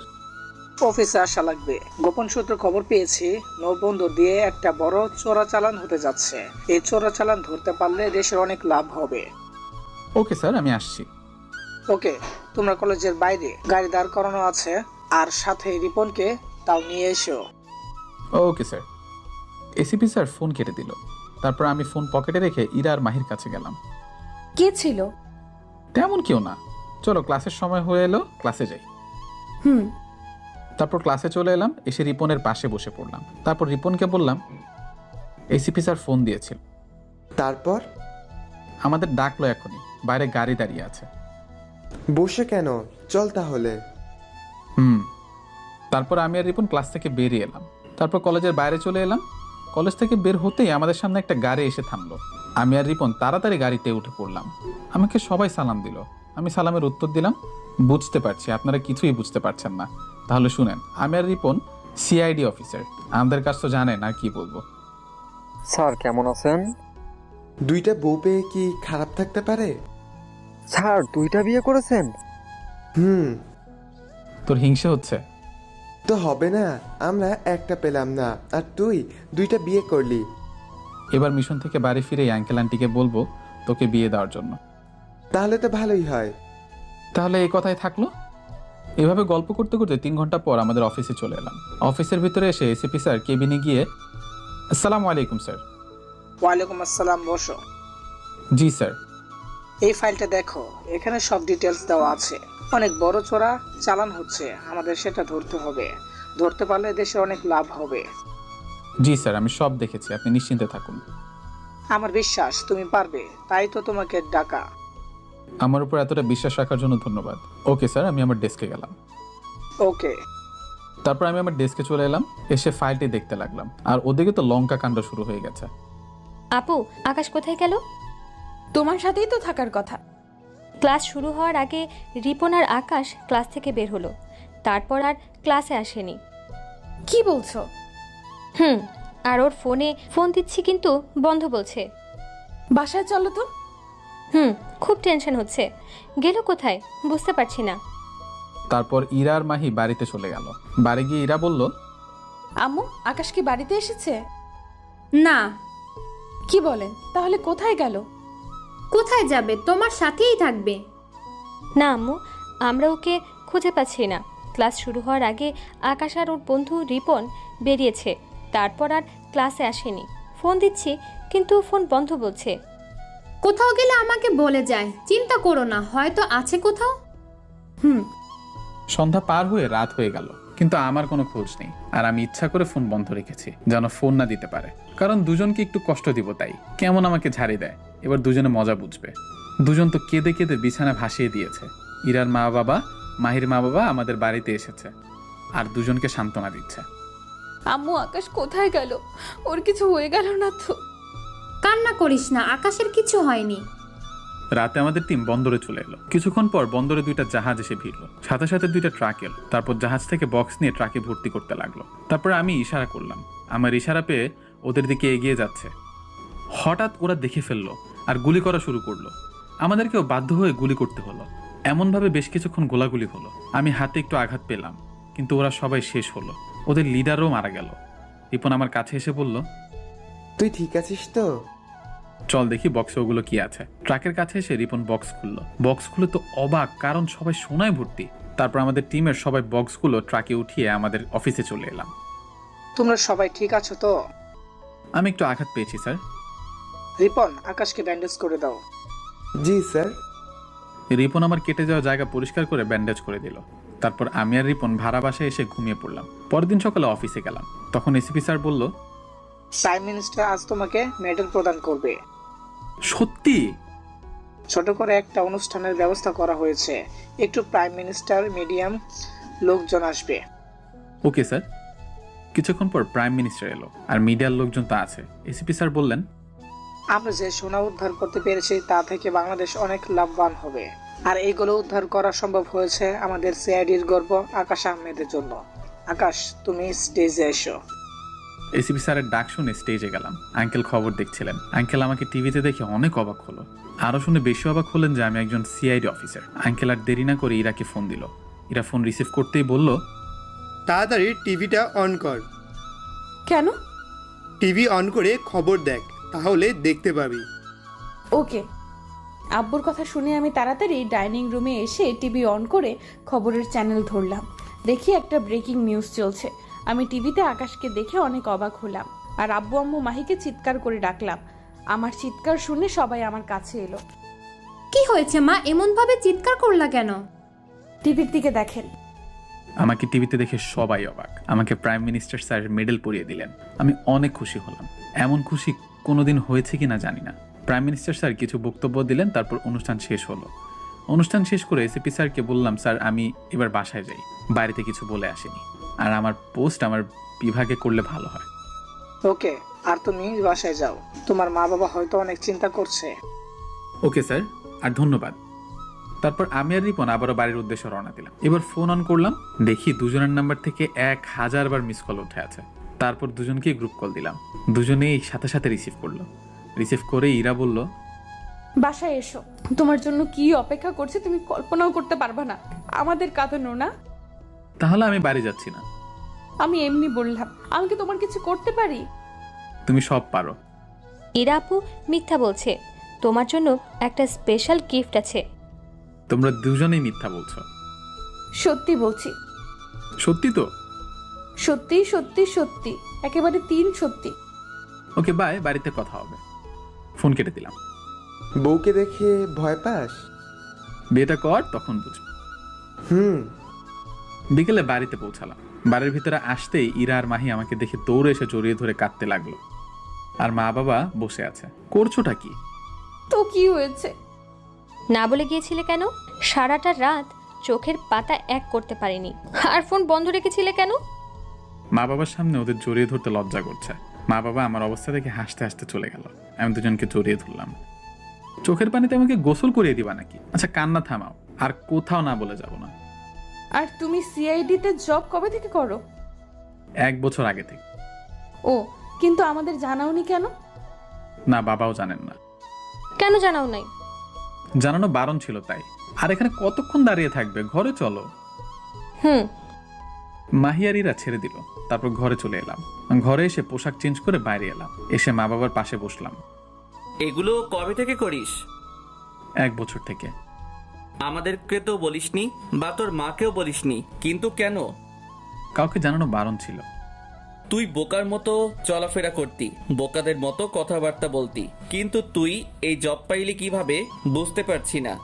অফিসে আসা লাগবে। গোপন সূত্রে খবর পেয়েছি নৌবন্দর দিয়ে একটা বড় চোরাচালান হতে যাচ্ছে। এই চোরাচালান ধরতে পারলে দেশের অনেক লাভ হবে। ওকে স্যার, আমি আসছি। ওকে, তোমরা কলেজের বাইরে গাড়ি দাঁড় করানো আছে, আর সাথে রিপনকে তাও নিয়ে এসো। Okay sir. ACP sir phone কেটে দিল। তারপর আমি ফোন পকেটে রেখে ইরা আর মাহির কাছে গেলাম। কে ছিল? তেমন কেউ না। চলো, ক্লাসের সময় হয়ে এলো, ক্লাসে যাই। তারপর ক্লাসে চলে এলাম। এসে রিপনের পাশে বসে পড়লাম। তারপর রিপনকে বললাম, এসিপি স্যার ফোন দিয়েছিল। তারপর? আমাদের ডাকলো এখনই, বাইরে গাড়ি দাঁড়িয়ে আছে। বসে কেন? চল তাহলে। তারপর আমি আর রিপন ক্লাস থেকে বেরিয়ে এলাম। তারপর কলেজের বাইরে চলে এলাম। কলেজ থেকে বের হতেই আমাদের সামনে একটা গাড়ি এসে থামলো। আমি আর রিপন তাড়াতাড়ি গাড়িতে উঠে পড়লাম। আমাকে সবাই সালাম দিল। আমি সালামের উত্তর দিলাম, বুঝতে পারছি আপনারা কিছুই বুঝতে পারছেন না, তাহলে শুনেন। আমি আর রিপন সিআইডি অফিসার। আমাদের কাছ তো জানেন, আর কি বলবো। স্যার কেমন আছেন? 2টা বউ পেয়ে কি খারাপ থাকতে পারে? স্যার 2টা বিয়ে করেছেন? তোর হিংসে হচ্ছে? তো হবে না, আমরা একটা পেলাম না আর তুই 2টা বিয়ে করলি। এবার মিশন থেকে বাড়ি ফিরে আঙ্কেল আন্টিকে বলবো তোকে বিয়ে দেওয়ার জন্য। তাহলে তো ভালোই হয়। তাহলে এই কথাই থাকলো। এভাবে গল্প করতে করতে 3 ঘন্টা পর আমাদের অফিসে চলে এলাম। অফিসের ভিতরে এসে এসিপি স্যার কেবিনে গিয়ে, আসসালামু আলাইকুম স্যার। ওয়ালাইকুম আসসালাম, বসো। জি স্যার। এই ফাইলটা দেখো, এখানে সব ডিটেলস দেওয়া আছে। অনেক বড় চোরা চালান হচ্ছে, আমাদের সেটা ধরতে হবে। ধরতে পারলে দেশে অনেক লাভ হবে। জি স্যার, আমি সব দেখেছি, আপনি নিশ্চিন্তে থাকুন। আমার বিশ্বাস তুমি পারবে, তাই তো তোমাকে ডাকা। আমার উপর এতটা বিশ্বাস রাখার জন্য ধন্যবাদ। ওকে স্যার, আমি আমার ডেস্কে গেলাম। ওকে। তারপর আমি আমার ডেস্কে চলে এলাম, এসে ফাইলটি দেখতে লাগলাম, আর ওদিকে তো লঙ্কা কাণ্ড শুরু হয়ে গেছে। আপু, আকাশ কোথায় গেল? তোমার সাথেই তো থাকার কথা। ক্লাস শুরু হওয়ার আগে রিপন আর আকাশ ক্লাস থেকে বের হলো, তারপর আর ক্লাসে আসেনি। কি বলছো? আর ওর ফোন দিচ্ছি কিন্তু বন্ধ বলছে। বাসায় চলো তো। খুব টেনশন হচ্ছে, গেল কোথায় বুঝতে পারছি না। তারপর ইরা আর মাহি বাড়িতে চলে গেল। বাড়ি গিয়ে ইরা বলল, আম্মু, আকাশ কি বাড়িতে এসেছে? না। কি বলেন? তাহলে কোথায় গেল? কোথায় যাবে? তোমার সাথেই থাকবে। না আম্মু, আমরা ওকে খুঁজে পাচ্ছি না। ক্লাস শুরু হওয়ার আগে আকাশ আর ওর বন্ধু রিপন বেরিয়েছে, তারপর আর ক্লাসে আসেনি। ফোন দিচ্ছি কিন্তু ফোন বন্ধ বলছে। কোথাও গেলে আমাকে বলে যায়, চিন্তা করো না, হয়তো আছে কোথাও। সন্ধ্যা পার হয়ে রাত হয়ে গেল, কিন্তু আমার কোনো খোঁজ নেই। আর আমি ইচ্ছা করে ফোন বন্ধ রেখেছি, যেন ফোন না দিতে পারে, কারণ দুজনকে একটু কষ্ট দিব তাই। কেমন আমাকে ঝাড়ি দেয়, এবার দুজনে মজা বুঝবে। দুজন তো কেঁদে কেঁদে বিছানা ভাসিয়ে দিয়েছে। ইরার মা বাবা, মাহির মা বাবা আমাদের বাড়িতে এসেছে আর দুজনকে সান্ত্বনা দিচ্ছে। আম্মু, আকাশ কোথায় গেল? ওর কিছু হয়ে গেল না তো? কান্না করিস না, আকাশের কিছু হয়নি। রাতে আমাদের টিম বন্দরে চলে এলো। কিছুক্ষণ পর বন্দরে 2টা জাহাজ এসে ভিড়লো, সাথে সাথে 2টা ট্রাক এলো। তারপর জাহাজ থেকে বক্স নিয়ে ট্রাকে ভর্তি করতে লাগলো। তারপর আমি ইশারা করলাম, আমার ইশারা পেয়ে ওদের দিকে এগিয়ে যাচ্ছে। হঠাৎ ওরা দেখে ফেললো আর গুলি করা শুরু করলো। আমাদেরকেও বাধ্য হয়ে গুলি করতে হলো। এমনভাবে বেশ কিছুক্ষণ গোলাগুলি হলো। আমি হাতে একটু আঘাত পেলাম, কিন্তু ওরা সবাই শেষ হলো। ওদের লিডারও মারা গেল। রিপন আমার কাছে এসে বলল, তুই ঠিক আছিস তো? চল দেখি বক্সে ওগুলো কি আছে। ট্রাকের কাছে এসে রিপন বক্স খুললো। বক্স খুলে তো অবাক, কারণ সবাই সোনায় ভর্তি। তারপর আমাদের টিমের সবাই বক্সগুলো ট্রাকে উঠিয়ে আমাদের অফিসে চলে এলাম। তোমরা সবাই ঠিক আছো তো? আমি একটু আঘাত পেয়েছি স্যার। রিপন, আকাশকে ব্যান্ডেজ করে দাও। জি স্যার। রিপন আমার কেটে যাওয়া জায়গা পরিষ্কার করে ব্যান্ডেজ করে দিল। তারপর আমি আর রিপন ভাড়া বাসায় এসে ঘুমিয়ে পড়লাম। পরের দিন সকালে অফিসে গেলাম, তখন এসিপি স্যার বলল, প্রাইম মিনিস্টার আজ তোমাকে মেডেল প্রদান করবে। সত্যি? ছোট করে একটা অনুষ্ঠানের ব্যবস্থা করা হয়েছে, একটু প্রাইম মিনিস্টার মিডিয়াম লোকজন আসবে। Okay sir. কিছুক্ষণ পর প্রাইম মিনিস্টার এলো, আর মিডিয়ার লোকজন তো আছে। এসিপি স্যার বললেন, আমরা যে সোনা উদ্ধার করতে পেরেছি তা থেকে বাংলাদেশ অনেক লাভবান হবে। আর এইগুলো উদ্ধার করা সম্ভব হয়েছে আমাদের সিআইডির গর্ব আকাশ আহমেদের জন্য। আকাশ, তুমি স্টেজে এসো। এসিপি স্যারের ডাক শুনে স্টেজে গেলাম। আঙ্কেল খবর দেখছিলেন। আঙ্কেল আমাকে টিভিতে দেখে অনেক অবাক হলো। আরও শুনে বেশি অবাক হলেন যে আমি একজন সিআইডি অফিসার। আঙ্কেল আর দেরি না করে ইরাকে ফোন দিল। ইরা ফোন রিসিভ করতেই বলল, তাড়াতাড়ি টিভিটা অন কর। কেন? টিভি অন করে খবর দেখ, তাহলে দেখতে পাবি। ওকে। আব্বুর কথা শুনে আমি তাড়াতাড়ি ডাইনিং রুমে এসে টিভি অন করে খবরের চ্যানেল ধরলাম। দেখি একটা ব্রেকিং নিউজ চলছে। আমি টিভিতে আকাশকে দেখে অনেক অবাক হলাম, আর আব্বু আম্মু মাহিকে চিৎকার করে ডাকলাম। আমার চিৎকার শুনে সবাই আমার কাছে এলো। কি হয়েছে মা, এমন ভাবে চিৎকার করলা কেন? টিভির দিকে দেখেন। আমাকে টিভিতে দেখে সবাই অবাক। আমাকে প্রাইম মিনিস্টার স্যার মেডেল পরিয়ে দিলেন। আমি অনেক খুশি হলাম। এমন খুশি কোনোদিন হয়েছে কিনা জানি না। প্রাইম মিনিস্টার স্যার কিছু বক্তব্য দিলেন, তারপর অনুষ্ঠান শেষ হলো। অনুষ্ঠান শেষ করে এসিপি স্যারকে বললাম, স্যার আমি এবার বাসায় যাই, বাড়িতে কিছু বলে আসিনি, আর আমার পোস্ট আমার বিভাগে করলে ভালো হয়। ওকে, আর তুমি বাসায় যাও, তোমার মা বাবা হয়তো অনেক চিন্তা করছে। ওকে স্যার, আর ধন্যবাদ। তারপর আমি আর রিপন আবারও বাড়ির উদ্দেশ্যে রওনা দিলাম। এবার ফোন অন করলাম, দেখি দুজনের নাম্বার থেকে 1000 বার মিস কল উঠে আছে। তারপর দুজনকেই গ্রুপ কল দিলাম। দুজনেই সাথে সাথে রিসিভ করলো। রিসিভ করে ইরা বলল, বাসায় এসো, তোমার জন্য কি অপেক্ষা করছে তুমি কল্পনাও করতে পারবা না। আমাদের কাঁদানো না। তাহলে আমি বাড়ি যাচ্ছি না। আমি এমনি বললাম, আমি কি তোমার কিছু করতে পারি? তুমি সব পারো। ইরা আপু মিথ্যা বলছে, তোমার জন্য একটা স্পেশাল গিফট আছে। তোমরা দুজনেই মিথ্যা বলছো। সত্যি বলছি। সত্যি তো? সত্যি সত্যি সত্যি, একেবারে 3 সত্যি। ওকে বাই, বাড়িতে কথা হবে। ফোন কেটে দিলাম। বউকে দেখে ভয় পাস? বিয়েটা কর, তখন বুঝবি। হুম। বিকেলে বাড়িতে পৌঁছালাম। বাড়ির ভিতরে আসতেই ইরা আর মাহি আমাকে দেখে দৌড়ে এসে জড়িয়ে ধরে কাঁদতে লাগলো। আর মা বাবা বসে আছে। করছোটা কি? তো কি হয়েছে? না বলে গিয়েছিলে কেন? সারাটা রাত চোখের পাতা এক করতে পারিনি। আর ফোন বন্ধ রেখেছিলে কেন? মা বাবার সামনে ওদের জড়িয়ে ধরতে লজ্জা করছে। মা বাবা আমার অবস্থা দেখে হাসতে হাসতে চলে গেল। আমি দুজনকে জড়িয়ে ধরলাম। চোখের পানিতে আমাকে গোসল করিয়ে দিবা নাকি? আচ্ছা কান্না থামাও, আর কোথাও না বলে যাব না। আর তুমি সিআইডিতে জব কবে থেকে করো? 1 বছর আগে থেকে। ও, কিন্তু আমাদের জানাওনি কেন? না, বাবাও জানেন না। কেন জানাও নাই? জানানো বারণ ছিল তাই। আর এখানে কতক্ষণ দাঁড়িয়ে থাকবে? ঘরে চলো। হুম। মাহিয়ারিরা ছেড়ে দিল। তারপর ঘরে চলে এলাম। ঘরে এসে পোশাক চেঞ্জ করে বাইরে এলাম। এসে মা বাবার পাশে বসলাম। এগুলো কবে থেকে করিস? 1 বছর থেকে। আমাদেরকে তো বলিসনি, বা তোর মাকেও বলিসনি, কিন্তু কেন? কাউকে জানানো বারণ ছিল। তুই বোকার মতো চলাফেরা করতি, বোকাদের মতো কথাবার্তা বলতি, কিন্তু তুই এই জব পাইলি কিভাবে বুঝতে পারছি না।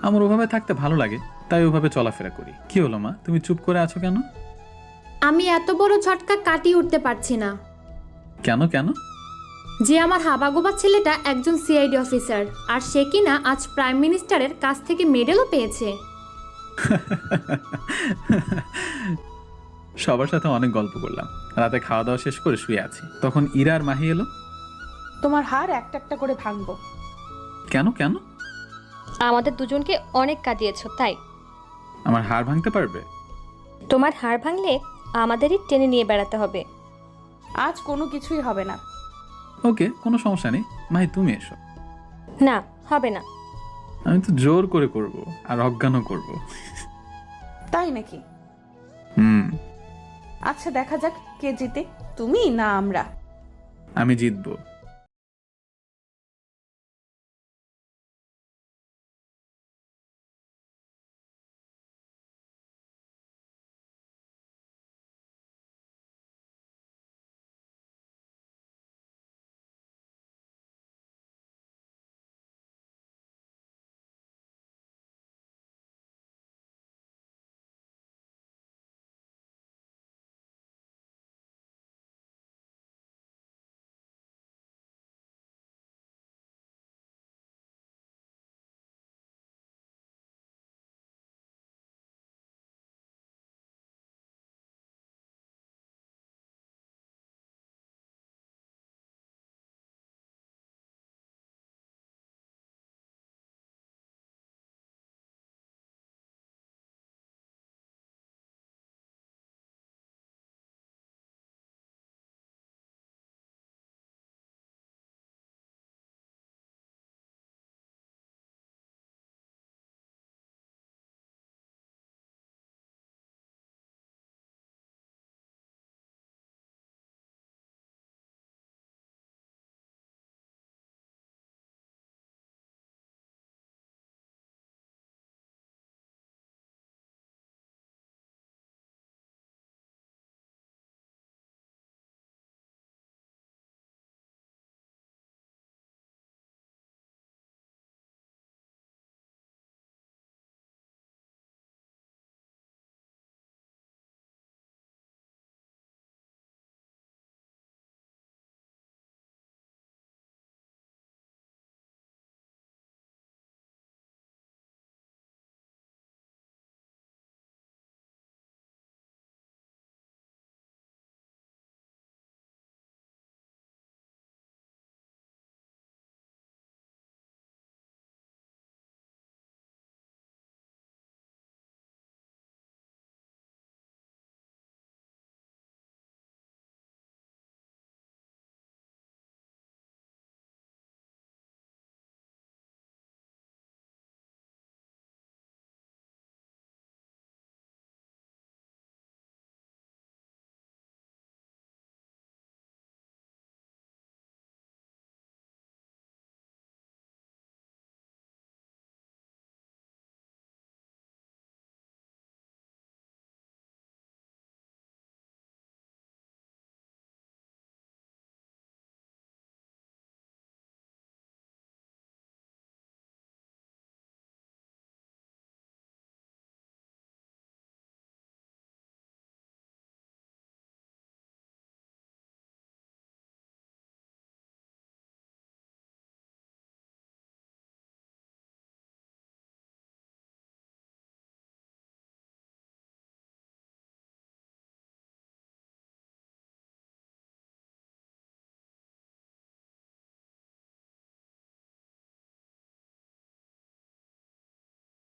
আমার ওভাবে থাকতে ভালো লাগে, তাই ওভাবে চলাফেরা করি। কি হলো মা, তুমি চুপ করে আছো কেন? আমি এত বড় ঝটকা কাটিয়ে উঠতে পারছি না। কেন কেন? যে আমার হাবাগোবা ছেলেটা একজন সিআইডি অফিসার, আর সে কিনা আজ প্রাইম মিনিস্টারের কাছ থেকে মেডেলও পেয়েছে। সবার সাথে অনেক গল্প করলাম। রাতে খাওয়া দাওয়া শেষ করে শুয়ে আছি, তখন ইরা আর মাহি এলো। তোমার হাড় একটা একটা করে ভাঙবো। কেন কেন? আমাদের দুজনকে অনেক কাঁদিয়েছো তাই। আমার হাড় ভাঙতে পারবে? তোমার হাড় ভাঙলে আমাদেরই টেনে নিয়ে বেড়াতে হবে। আজ কোনো কিছুই হবে না। ওকে, কোনো সমস্যা নেই। মাহি তুমি এসো। না, হবে না। আমি তো জোর করে করব, আর অজ্ঞানও করব। তাই নাকি? হুম। আচ্ছা দেখা যাক কে জিতে, তুমি না আমরা। আমি জিতবো।